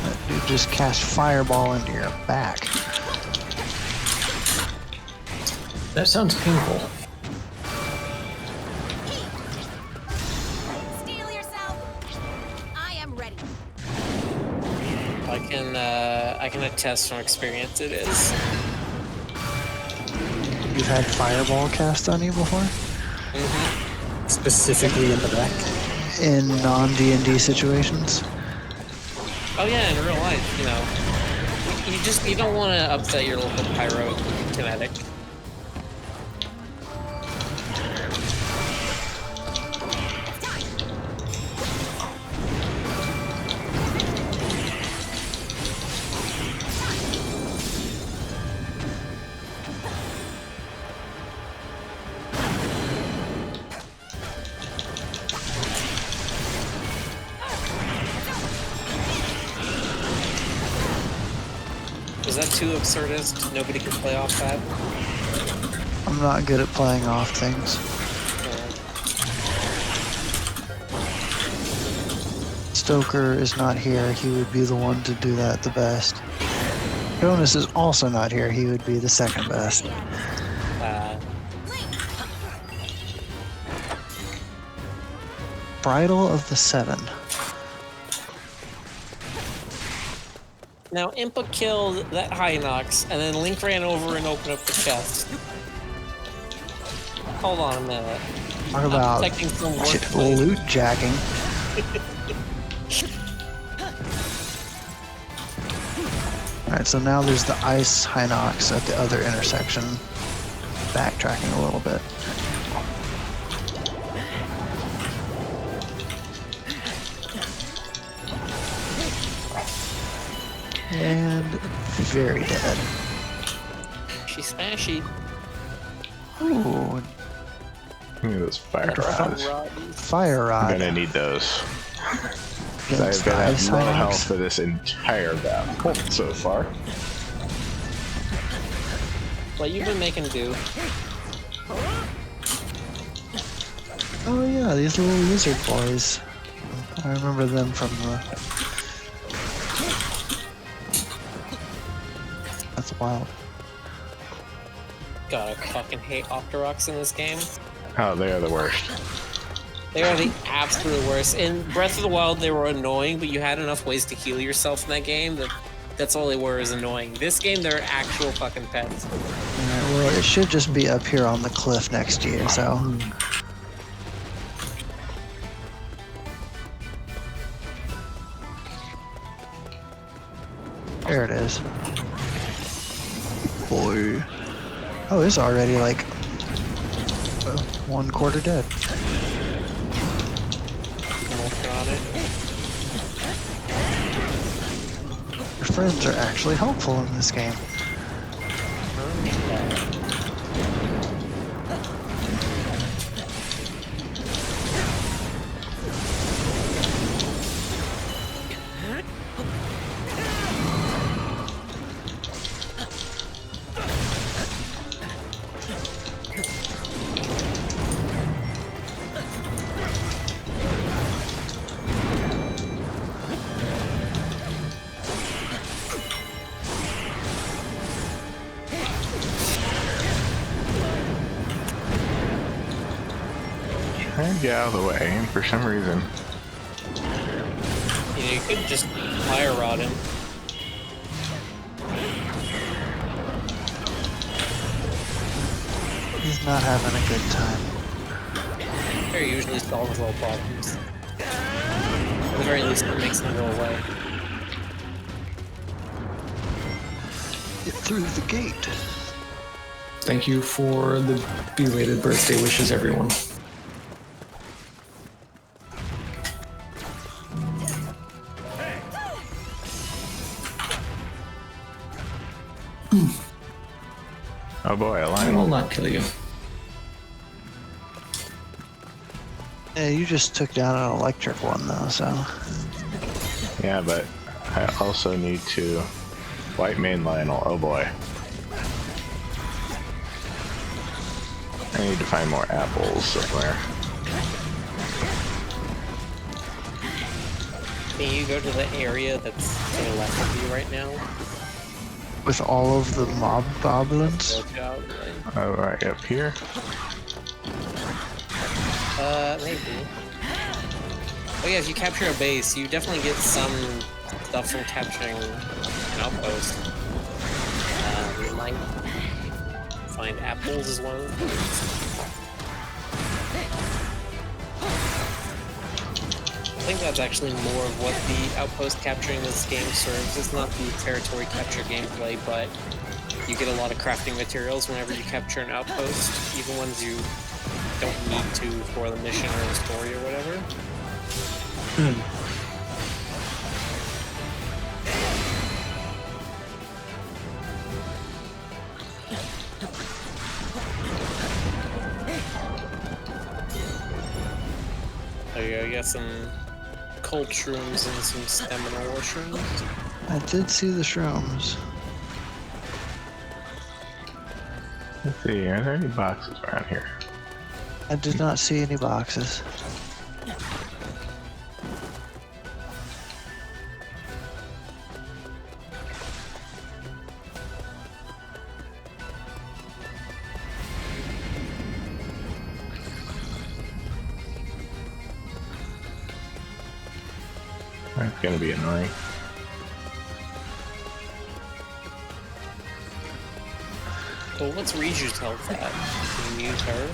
That dude just cast fireball into your back. That sounds painful. Steel yourself. I am ready. I can attest from experience it is. You've had fireball cast on you before? Specifically in the back. In non-D&D situations? Oh yeah, in real life, you know. You don't want to upset your local pyro kinetic. Was that too absurdist? Nobody could play off that? I'm not good at playing off things. Stoker is not here. He would be the one to do that the best. Jonas is also not here. He would be the second best. Bridal of the Seven. Now, Impa killed that Hinox, and then Link ran over and opened up the chest. Hold on a minute. Talk about detecting some wordplay. loot jacking. Alright, so now there's the ice Hinox at the other intersection. Backtracking a little bit. And very dead. She's smashy. Ooh, Look at those fire rods. fire I'm rod. gonna need those. Against I've the been ice at low Hinox. health for this entire battle so far. Well, you've been making do. Oh yeah, these little lizard boys. I remember them from the... That's wild. God, I fucking hate Octoroks in this game. Oh, they are the worst. They are the absolute worst. In Breath of the Wild, they were annoying, but you had enough ways to heal yourself in that game that that's all they were, is annoying. This game, they're actual fucking pets. Alright, well, it should just be up here on the cliff next to you, so... There it is. boy. Oh, it's already like 1/4 dead. Almost got it. Your friends are actually helpful in this game. Trying to get out of the way, and for some reason. You know, you could just fire rod him. He's not having a good time. They're usually solves all problems. At the very least, it makes them go away. Get through the gate. Thank you for the belated birthday wishes, everyone. Oh boy, a I lion. will not kill you. Yeah, you just took down an electric one though, so. Yeah, but I also need to white main Lionel. Oh boy. I need to find more apples somewhere. Can you go to the area that's to the left of you right now? With all of the mob goblins? Look out, right? Oh, right up here. Maybe. Oh yeah, if you capture a base, you definitely get some stuff from capturing an outpost. You might find apples as one of the things. I think that's actually more of what the outpost capturing this game serves. It's not the territory capture gameplay, but you get a lot of crafting materials whenever you capture an outpost, even ones you don't need to for the mission or the story or whatever. There you go, you got some cold shrooms and some stamina ore shrooms. I did see the shrooms. Let's see, are there any boxes around here? I did not see any boxes. That's gonna be annoying. Well, what's Riju's health at? Can you use her?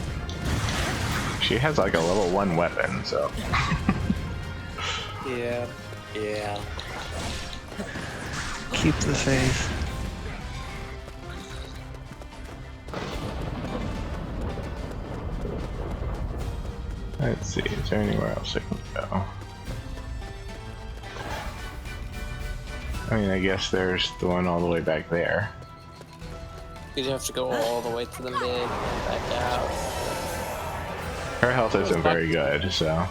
She has like a level 1 weapon, so. Yeah. Yeah. Keep the faith. Let's see, is there anywhere else I can go? I mean, I guess there's the one all the way back there. You'd have to go all the way to the mid and back out. Her health isn't very good, so.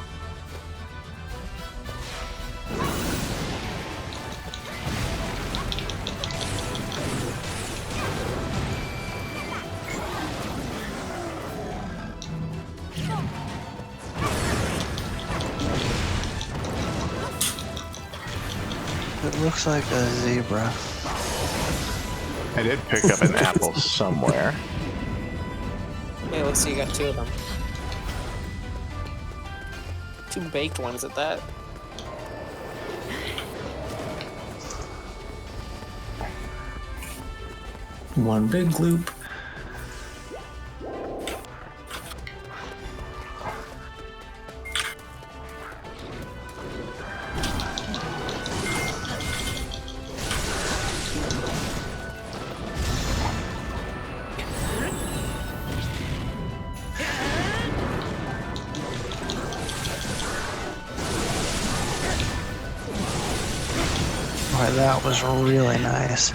It looks like a zebra. I did pick up an apple somewhere. Hey, let's see, you got 2 of them. 2 baked ones at that. One big loop. that was really nice.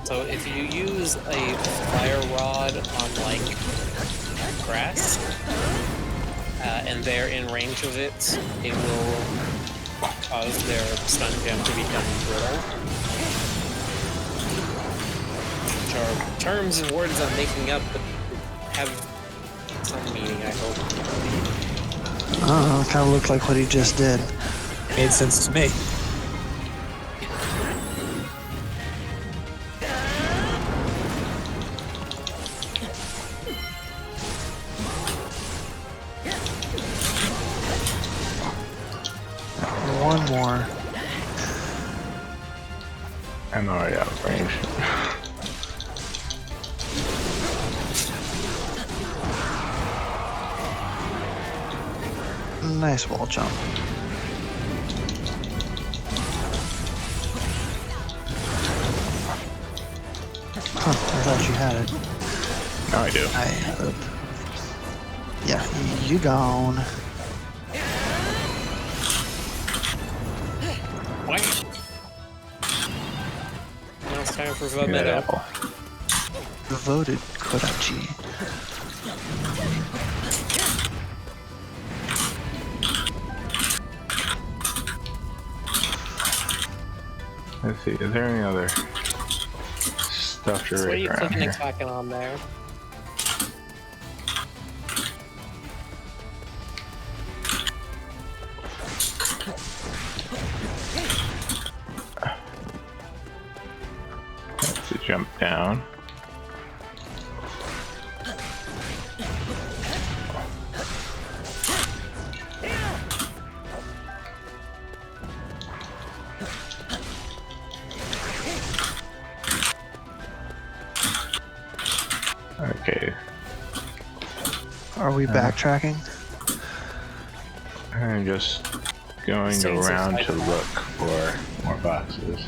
So if you use a fire rod on like grass, and they're in range of it, it will cause their stun gem to become brittle. Which are terms and words I'm making up, but have some meaning, I hope. I don't know, it kind of looked like what he just did. Made sense to me. One more. I'm already out of range. Nice wall jump. Huh, I thought you had it. Now I do. I hope. Yeah, you gone. Now it's time for Give me that Vomito. apple. Voted Kodachi. Let's see, is there any other stuff to So what are raise you around clicking and here? clacking on there? To jump down. Okay, Are we backtracking? I'm just going Staying around inside. to look for more boxes.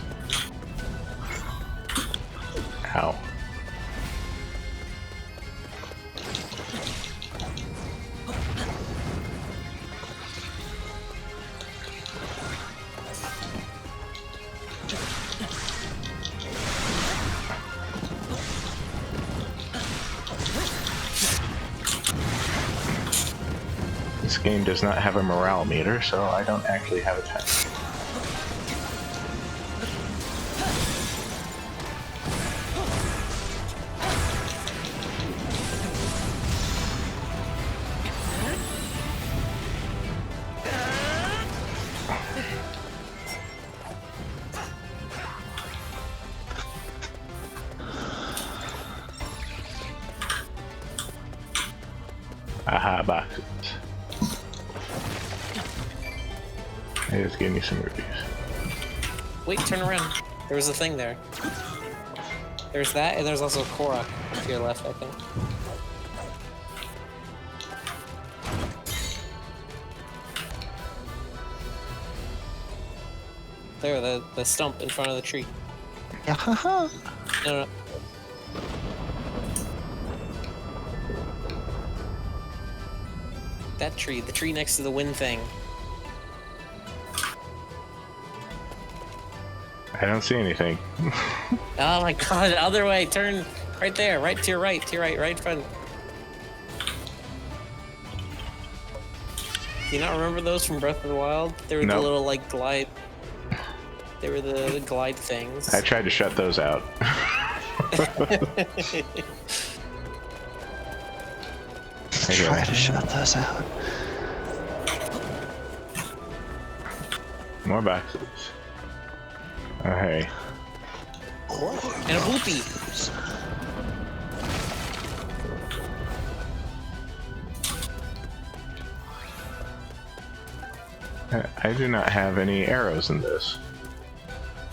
Ow. This game does not have a morale meter, so I don't actually have a tank. Aha, boxes. They just gave me some rupees. Wait, turn around. There was a thing there. There's that, and there's also Korok to your left, I think. There, the stump in front of the tree. Yeah, haha. No, no. That tree, the tree next to the wind thing. I don't see anything. Oh my god, other way, turn right there, right to your right, right in front. Do you not remember those from Breath of the Wild? They were the Nope. little, like, glide... They were the glide things. I tried to shut those out. Try to shut those out. More boxes. Oh, hey. And a whoopee! I do not have any arrows in this.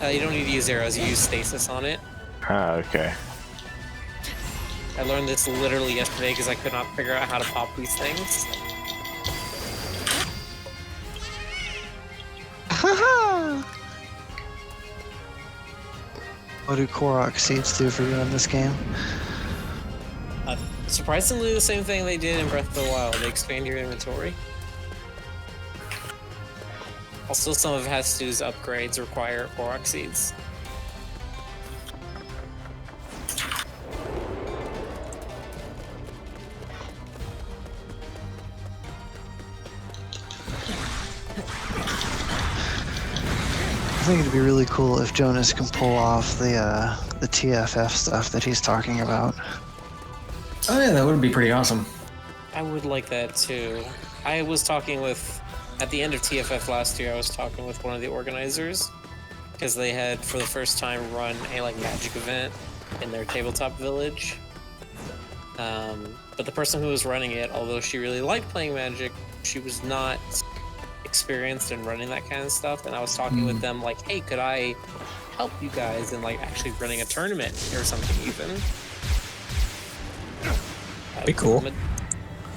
You don't need to use arrows, you use stasis on it. Ah, okay. I learned this literally yesterday because I could not figure out how to pop these things. Haha! What do Korok seeds do for you in this game? Surprisingly, the same thing they did in Breath of the Wild. They expand your inventory. Also, some of Hestu's upgrades require Korok seeds. I think it'd be really cool if Jonas can pull off the TFF stuff that he's talking about. Oh yeah, that would be pretty awesome. I would like that too. I was talking with, at the end of TFF last year, I was talking with one of the organizers because they had, for the first time, run a magic event in their tabletop village. But the person who was running it, although she really liked playing Magic, she was not experienced in running that kind of stuff. And I was talking with them like, hey, could I help you guys in actually running a tournament or something even? Be cool.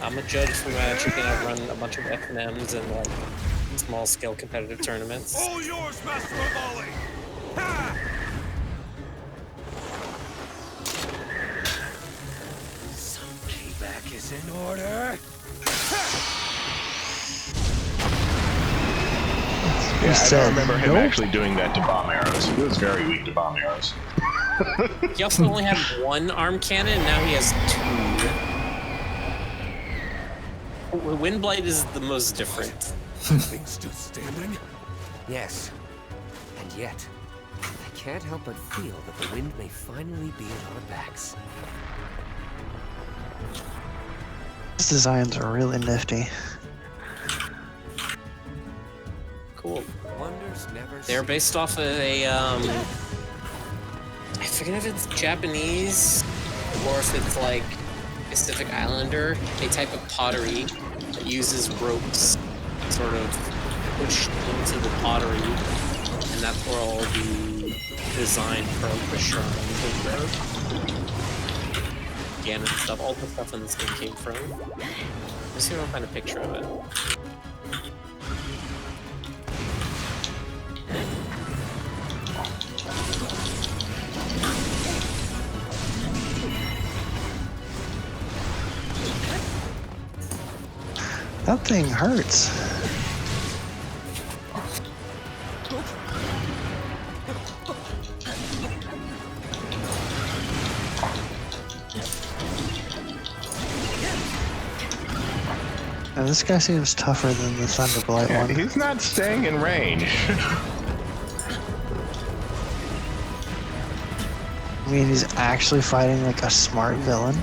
I'm a judge for Magic, and I've run a bunch of FNMs and small scale competitive tournaments. All yours, Master of Volley! Ha! Some payback is in order. Yeah, I don't remember him actually doing that to bomb arrows. He was very weak to bomb arrows. He also only had one arm cannon, and now he has two. Windblight is the most different. Things still standing? Yes. And yet, I can't help but feel that the wind may finally be at our backs. These designs are really nifty. Cool. Wonders never They're based off of a, I forget if it's Japanese or if it's Pacific Islander, a type of pottery that uses ropes sort of pushed into the pottery, and that's where all the design for the shrines and Ganon stuff, all the stuff in this game came from. Let's see if I can find a picture of it. That thing hurts. Now, this guy seems tougher than the Thunderblight one. He's not staying in range. I mean, he's actually fighting a smart villain.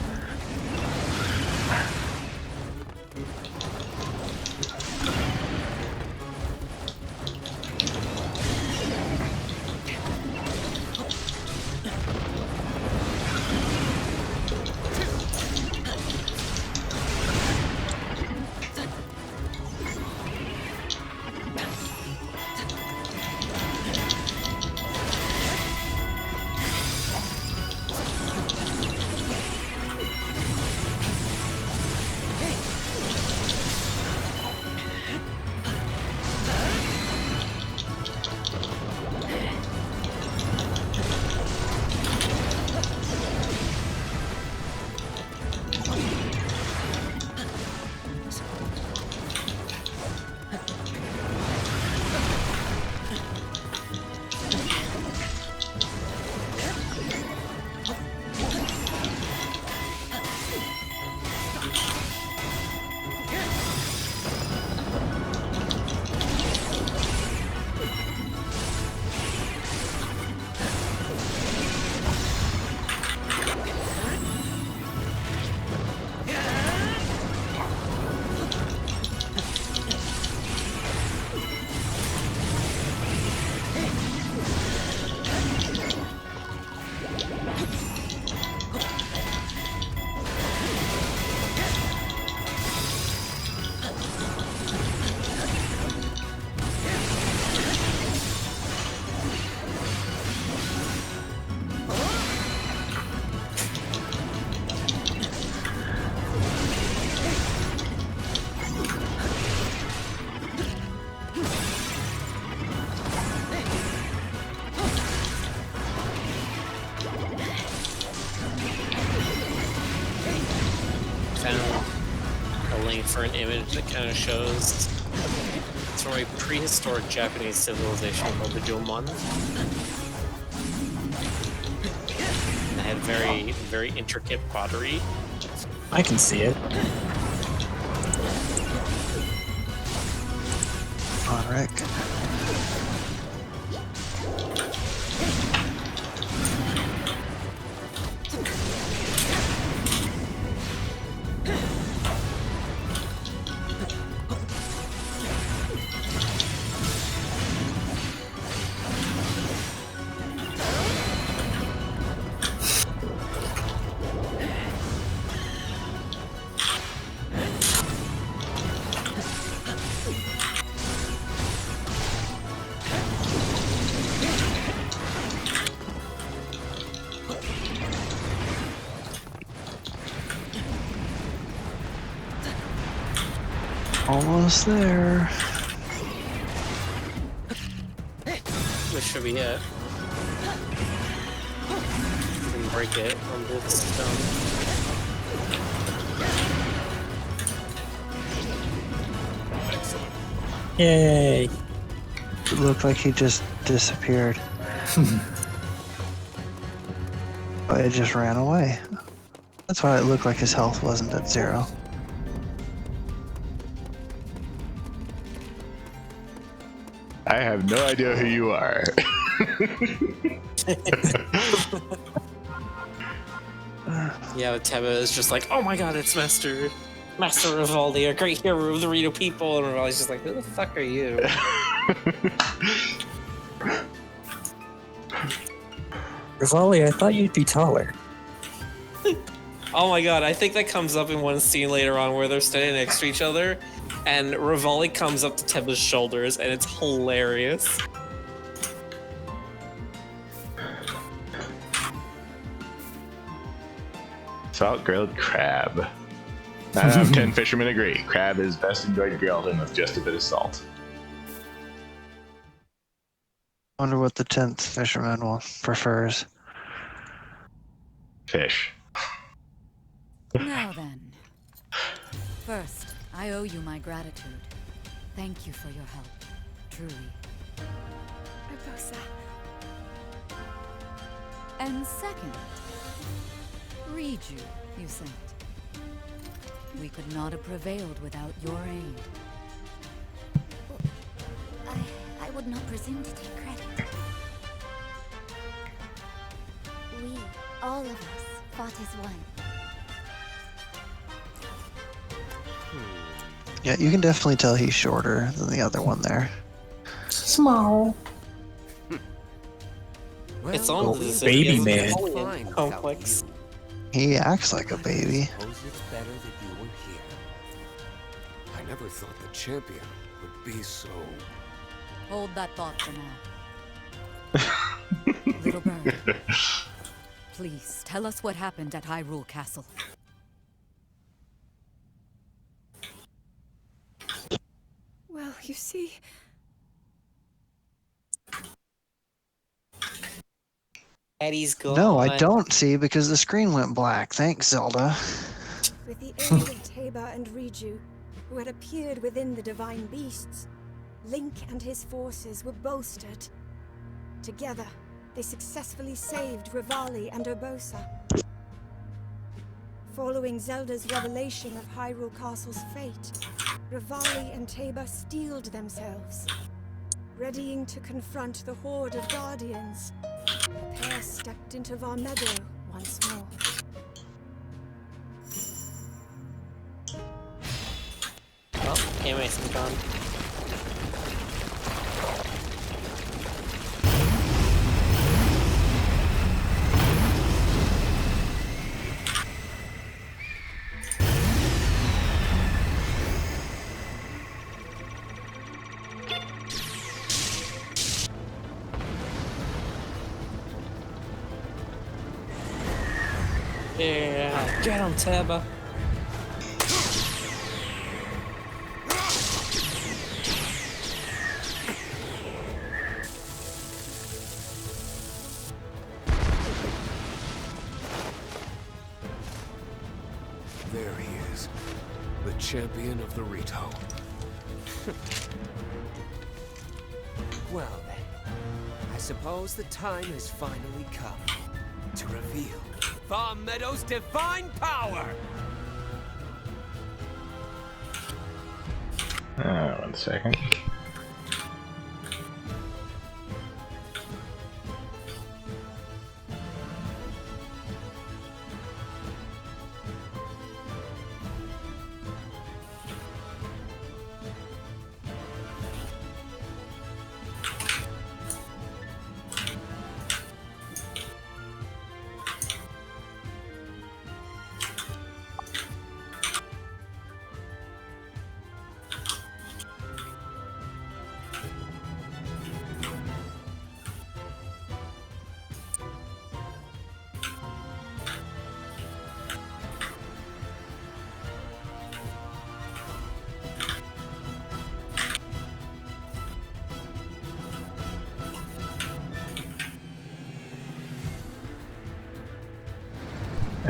For an image that kind of shows it's destroy prehistoric Japanese civilization called the Jomon. They had very, very intricate pottery. I can see it. On Rick. Almost there. This should be it. You can break it on this stone. Yay! It looked like he just disappeared. But it just ran away. That's why it looked like his health wasn't at 0. I have no idea who you are. Yeah, Teba is just like, oh my god, it's Master Rivaldi, a great hero of the Rito people, and Rivaldi's just like, who the fuck are you? Rivali, I thought you'd be taller. Oh my god, I think that comes up in one scene later on where they're standing next to each other, and Rivali comes up to Teba's shoulders, and it's hilarious. Salt grilled crab. 9 out of 10 fishermen agree. Crab is best enjoyed grilled and with just a bit of salt. Wonder what the 10th fisherman prefers. Fish. Now then. First, I owe you my gratitude. Thank you for your help. Truly. Urbosa. And second, Riju, you sent. We could not have prevailed without your aid. I would not presume to take credit. We, all of us, fought as one. Yeah, you can definitely tell he's shorter than the other one there. Small. It's almost as if baby he has man. a Napoleon complex. He acts like a baby. Suppose it's better that you were here. I never thought the champion would be so. Hold that thought for now. Little bird, please tell us what happened at Hyrule Castle. Well, you see, Eddie's gone. No, I don't see because the screen went black. Thanks, Zelda. with the aid of Teba and Riju, who had appeared within the divine beasts, Link and his forces were bolstered. Together, they successfully saved Rivali and Urbosa. Following Zelda's revelation of Hyrule Castle's fate, Rivali and Teba steeled themselves, readying to confront the horde of guardians. The pair stepped into Varmeadow once more. Oh, K-Mason's gone. Yeah, get him, Teba. There he is, the champion of the Rito. Well then, I suppose the time has finally come to reveal Farm Meadow's divine power! 1 second.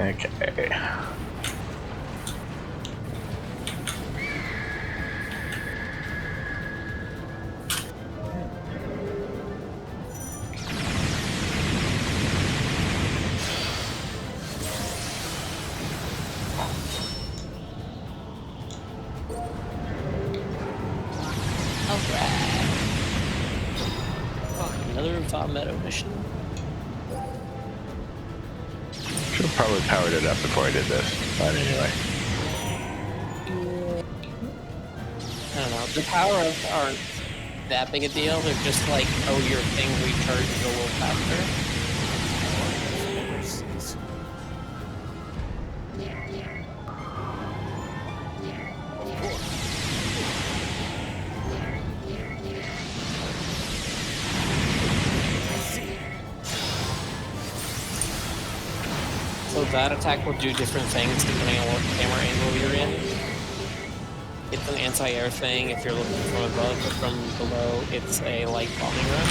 Okay. Another Farm Meadow mission. Should have probably powered it up before I did this. But anyway. I don't know. The power-ups aren't that big a deal. They're just like, oh, your thing recharges a little faster. So that attack will do different things depending on what camera angle you're in. It's an anti-air thing if you're looking from above, but from below it's a light bombing run.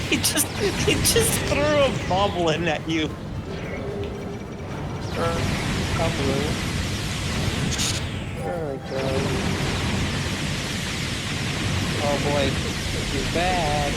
He just threw a boblin at you. Boblin. Oh my god. Oh boy, this is bad.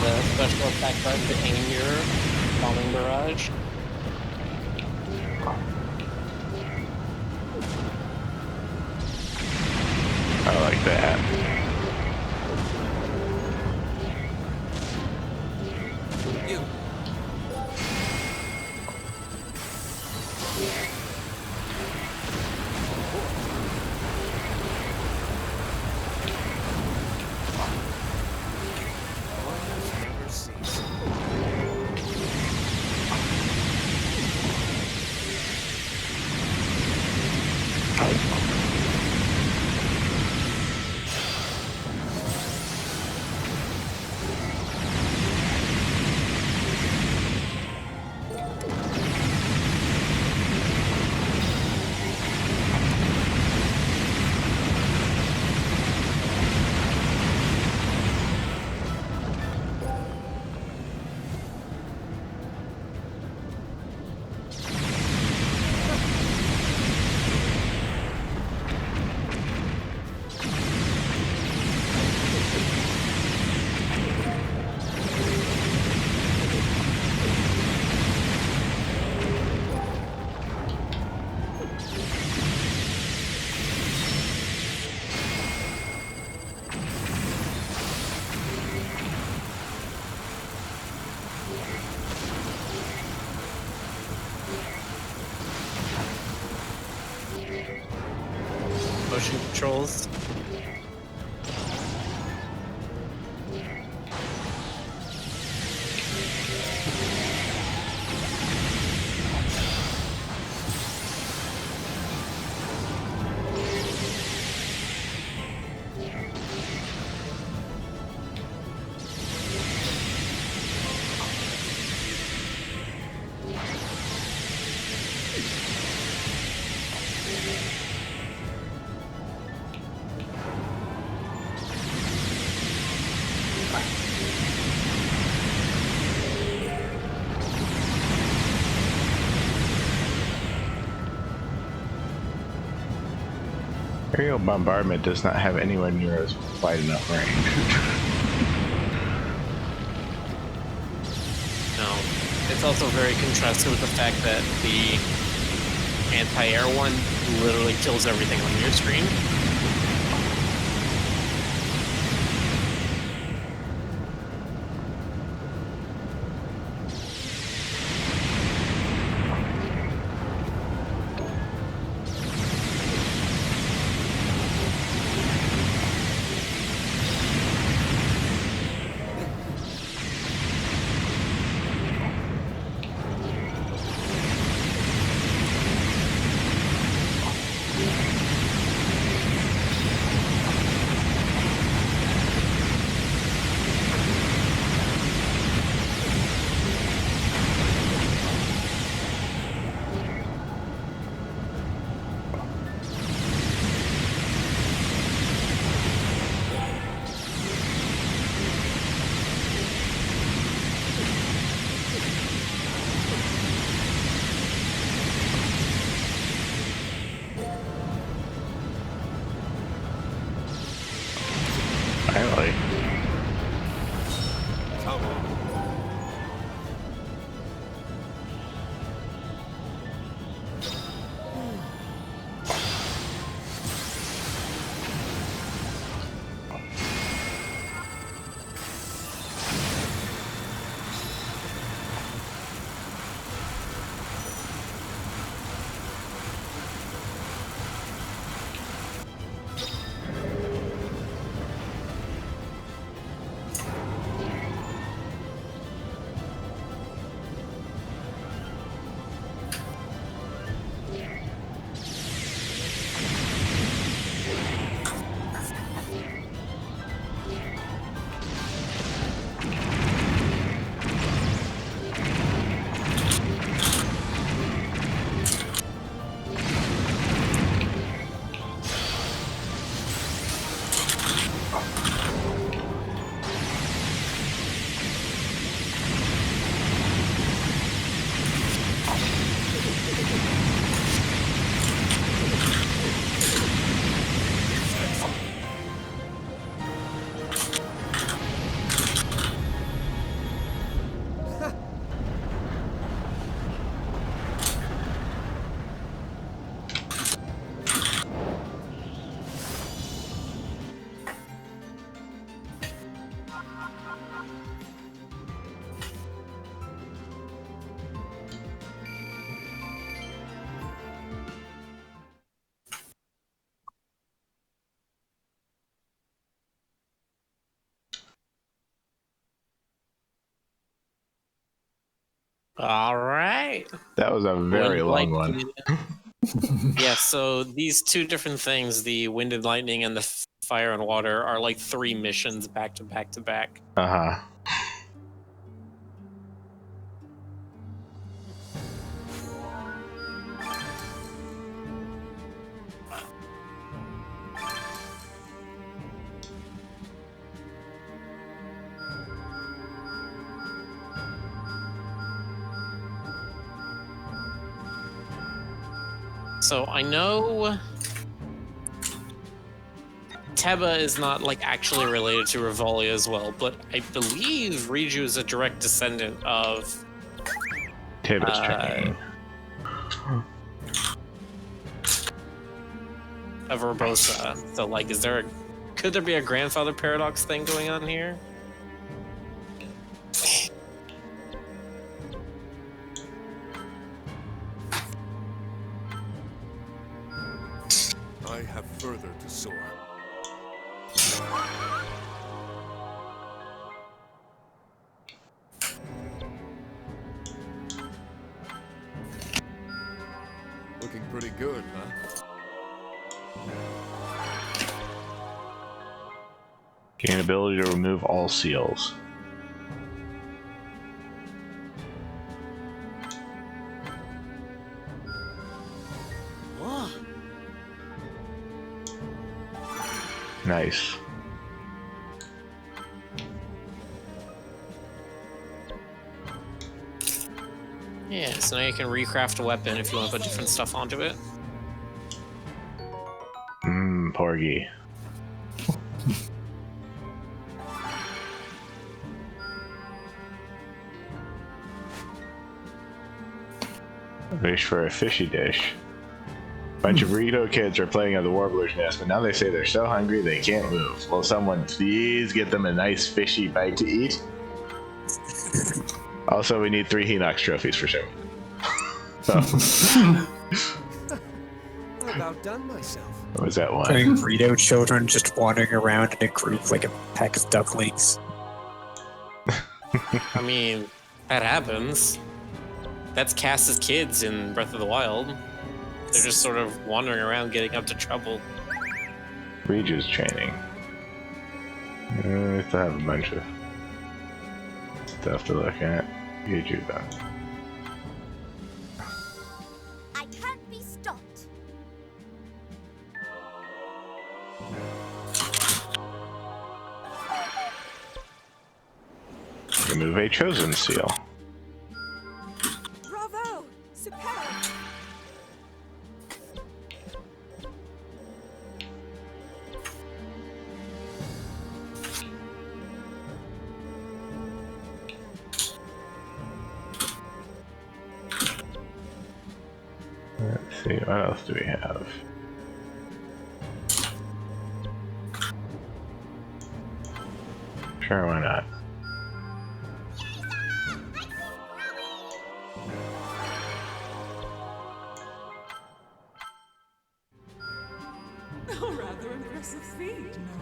the special attack button to aim your bombing barrage. I like that. You. Wonders never cease. Motion controls. Aerial bombardment does not have anywhere near as wide enough range. No. It's also very contrasted with the fact that the anti-air one literally kills everything on your screen. All right. That was a very long one. Yeah, so these two different things, the wind and lightning and the fire and water, are like 3 missions back to back to back. Uh-huh. So I know Teba is not like actually related to Rivali as well, but I believe Riju is a direct descendant of Teba's training. Of Urbosa. So like, could there be a grandfather paradox thing going on here? I have further to soar. Looking pretty good, huh? Gain ability to remove all seals. Nice. Yeah, so now you can recraft a weapon if you want to put different stuff onto it. Porgy. Wish for a fishy dish. Bunch of burrito kids are playing at the Warbler's Nest, but now they say they're so hungry they can't move. Will someone please get them a nice fishy bite to eat? Also, we need 3 Hinox trophies for sure. I've outdone myself. What was that one? Putting burrito children just wandering around in a group like a pack of ducklings. I mean, that happens. That's Cass's kids in Breath of the Wild. They're just sort of wandering around getting up to trouble. Riju's training. We still have a bunch of stuff to look at. Riju though. I can't be stopped. Remove a chosen seal. Bravo! Superb! Let's see, what else do we have? Sure, why not? A rather impressive feat, no?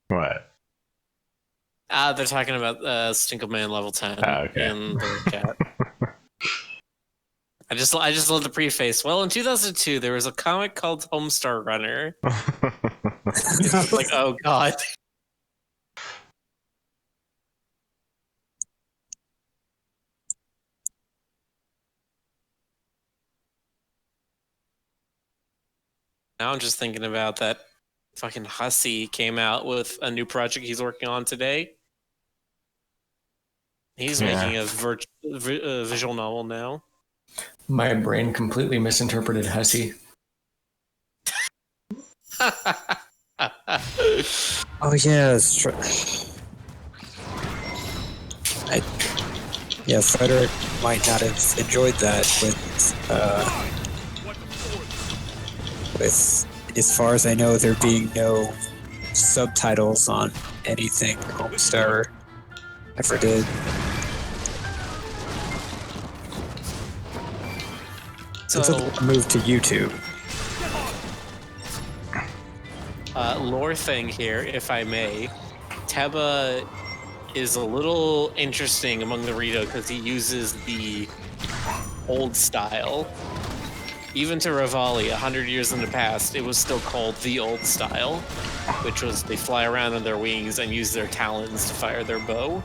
What? They're talking about Stinkleman level 10 okay. in the chat. I just love the preface. Well, in 2002, there was a comic called Homestar Runner. It's just like, oh god. Now I'm just thinking about that fucking Hussey came out with a new project he's working on today. He's making a visual novel now. My brain completely misinterpreted Hussey. Oh yeah, it's true. Frederick might not have enjoyed that with as far as I know, there being no subtitles on anything Homestar ever did. So it's moved to YouTube. Lore thing here, if I may. Teba is a little interesting among the Rito because he uses the old style. Even to Rivali, 100 years in the past, it was still called the old style, which was they fly around on their wings and use their talons to fire their bow.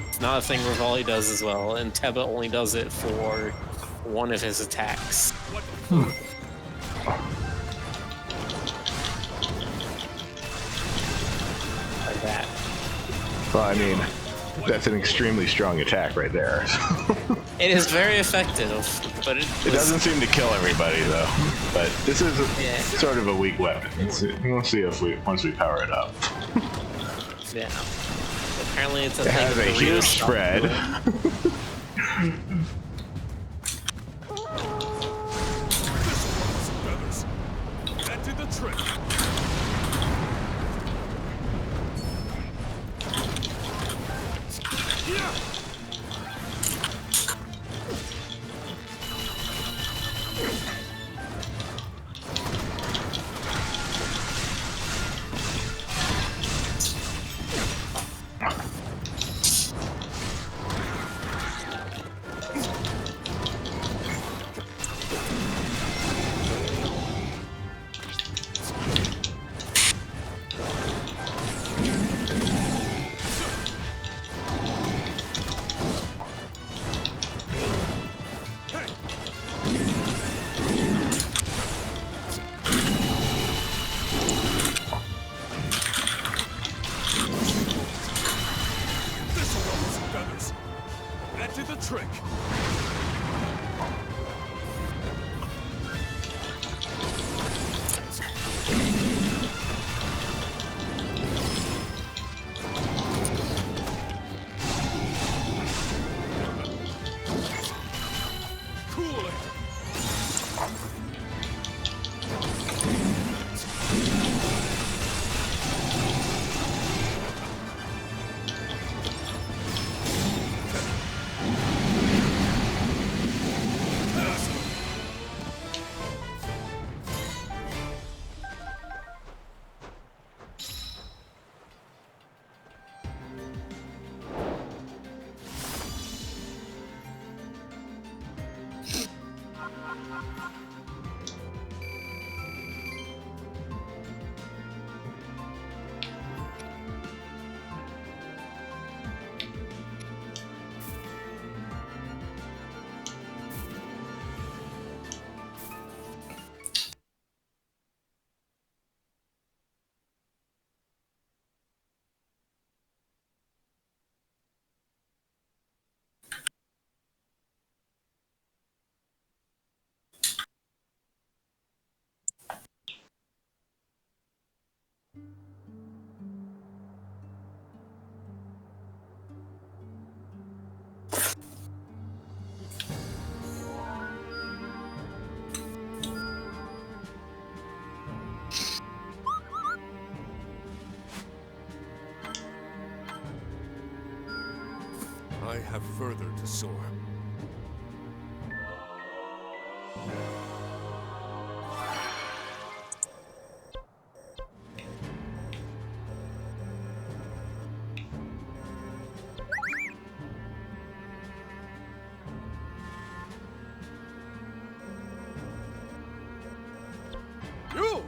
It's not a thing Rivali does as well, and Teba only does it for one of his attacks. Like that. Well, I mean, that's an extremely strong attack right there. It is very effective, but it doesn't seem to kill everybody though. But this is sort of a weak weapon. We'll see if once we power it up. Yeah. Apparently, it's it has a huge spread. That did the trick. I have further to soar. You!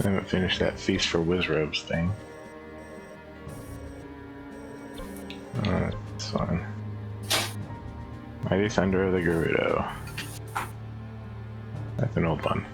I haven't finished that Feast for Wizrobes thing. It's fine. Mighty Thunder of the Gerudo. That's an old one.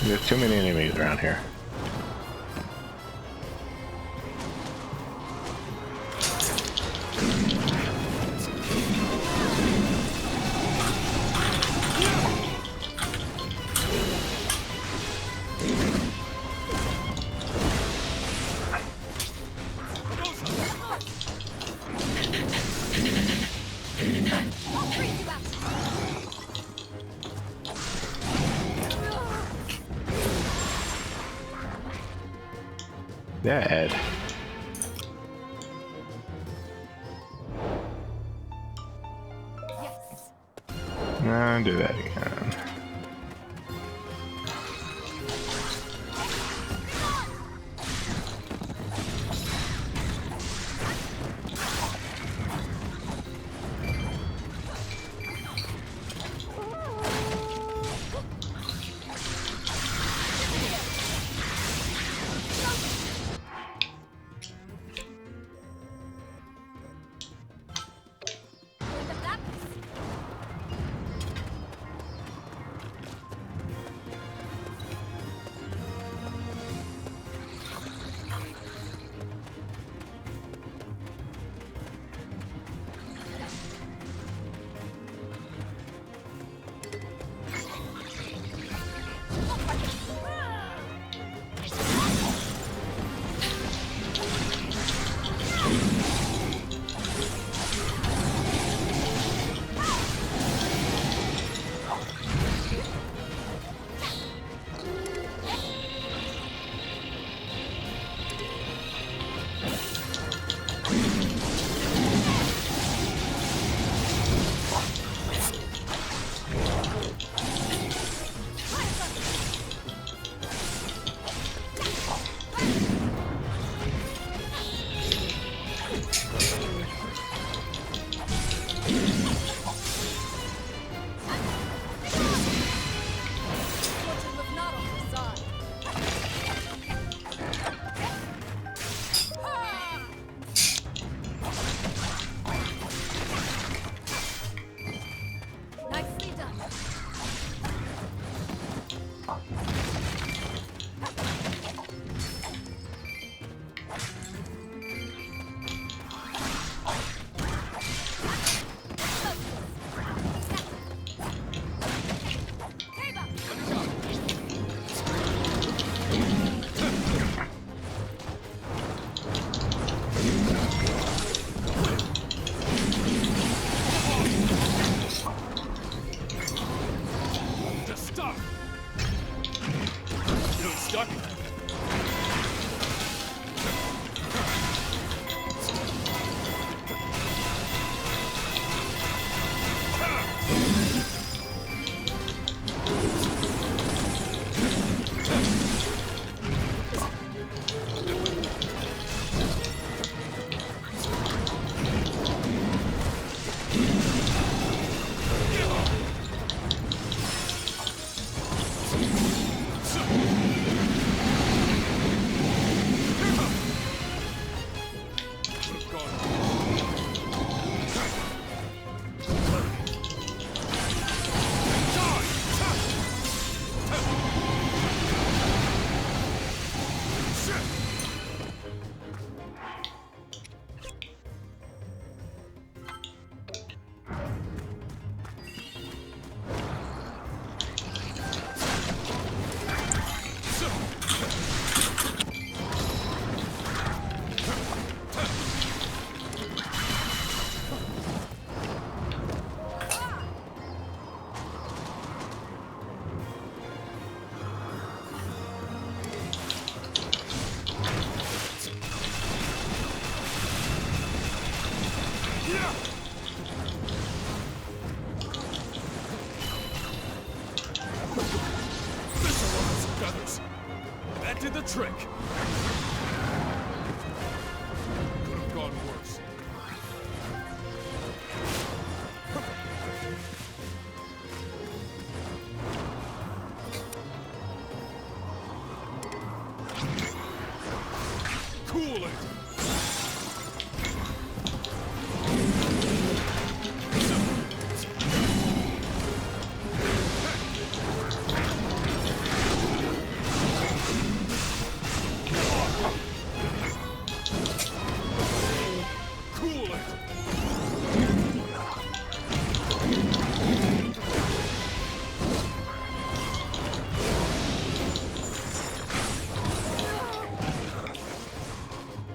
There's too many enemies around here. Yeah, Ed. No, do that again.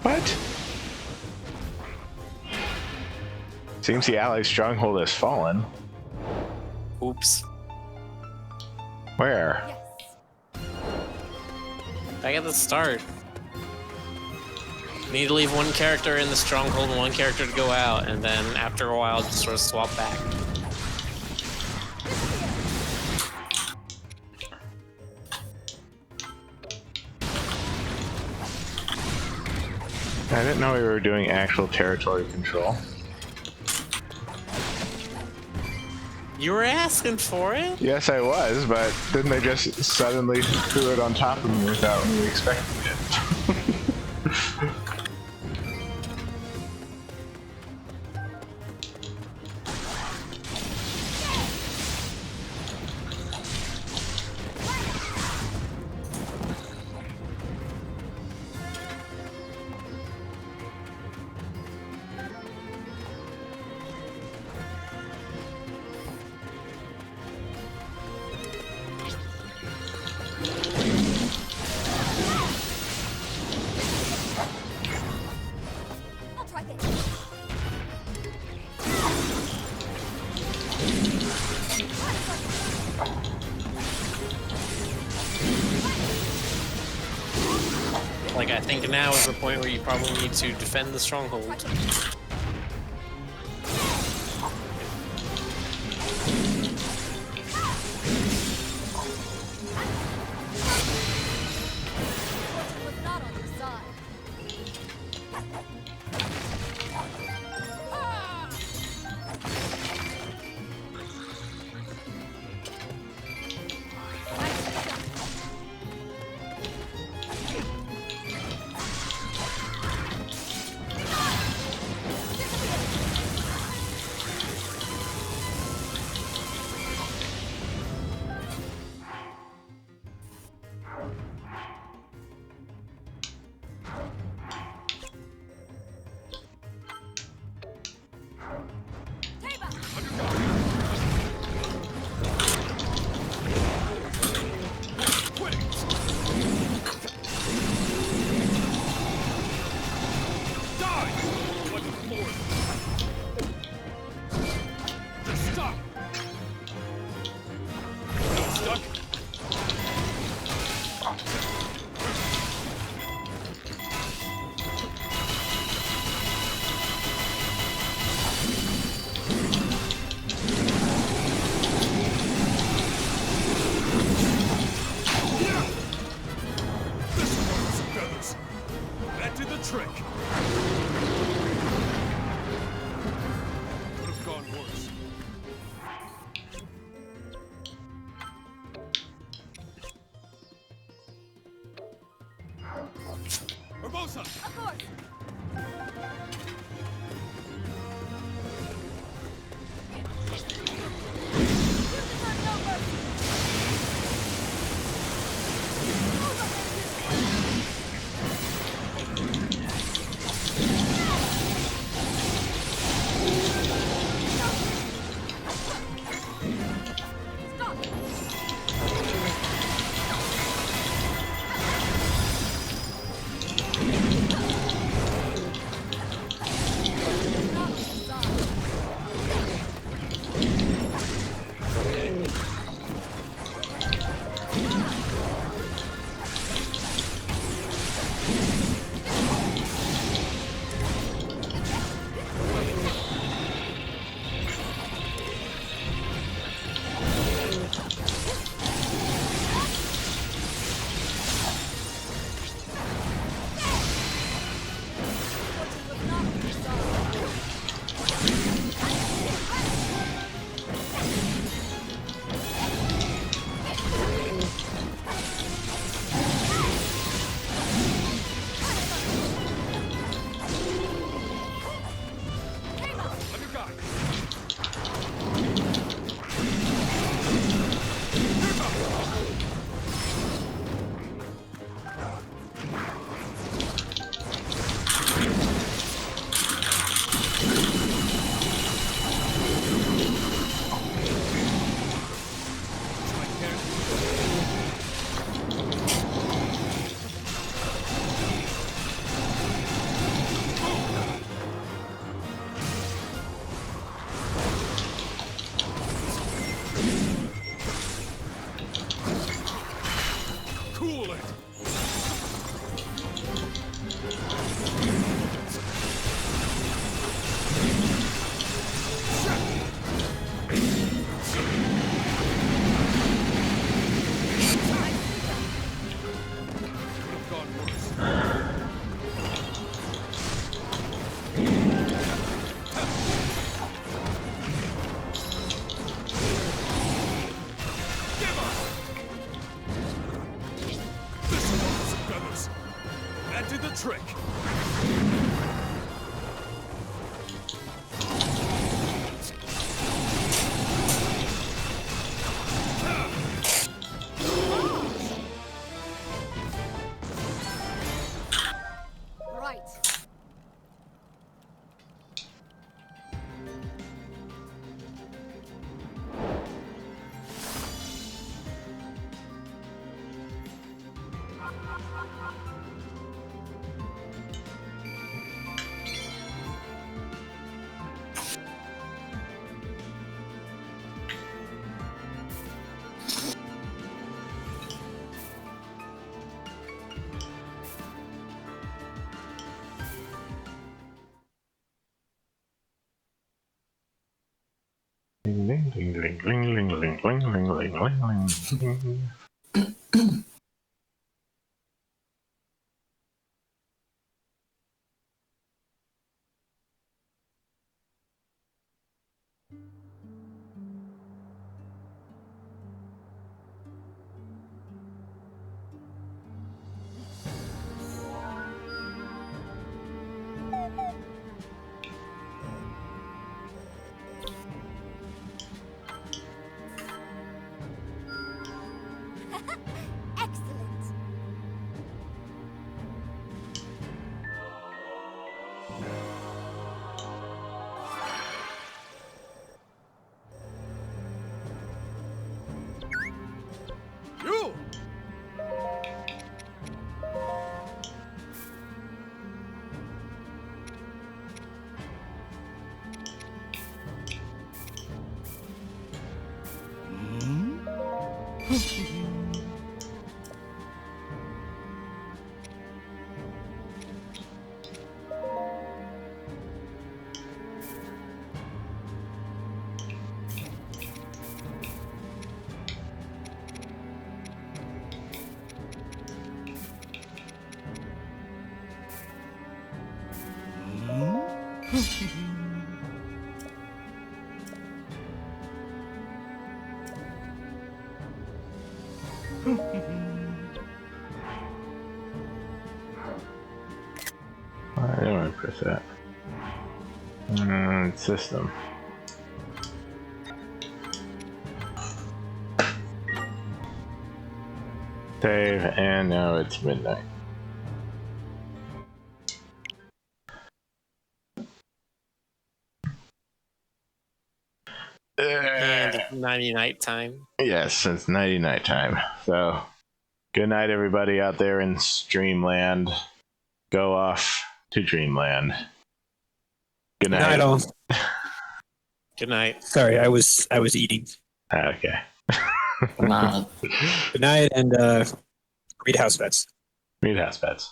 What? Seems the Allied stronghold has fallen. Oops. Where? Back at the start. Need to leave one character in the stronghold and one character to go out, and then after a while just sort of swap back. I didn't know we were doing actual territory control. You were asking for it? Yes, I was, but then they just suddenly threw it on top of me without me expecting it. Like, I think now is the point where you probably need to defend the stronghold. Ding ding ding ding ding ding ding ding ding ding ding ding. Excellent. You! I don't want to press that. System. Save, and now it's midnight. And it's 90 night time. Yes, it's 90 night time. So, good night, everybody out there in Streamland. Go off to Dreamland. Good night. Night all. Good night. Sorry, I was eating. Okay. Good night, and read house bets. Read house bets.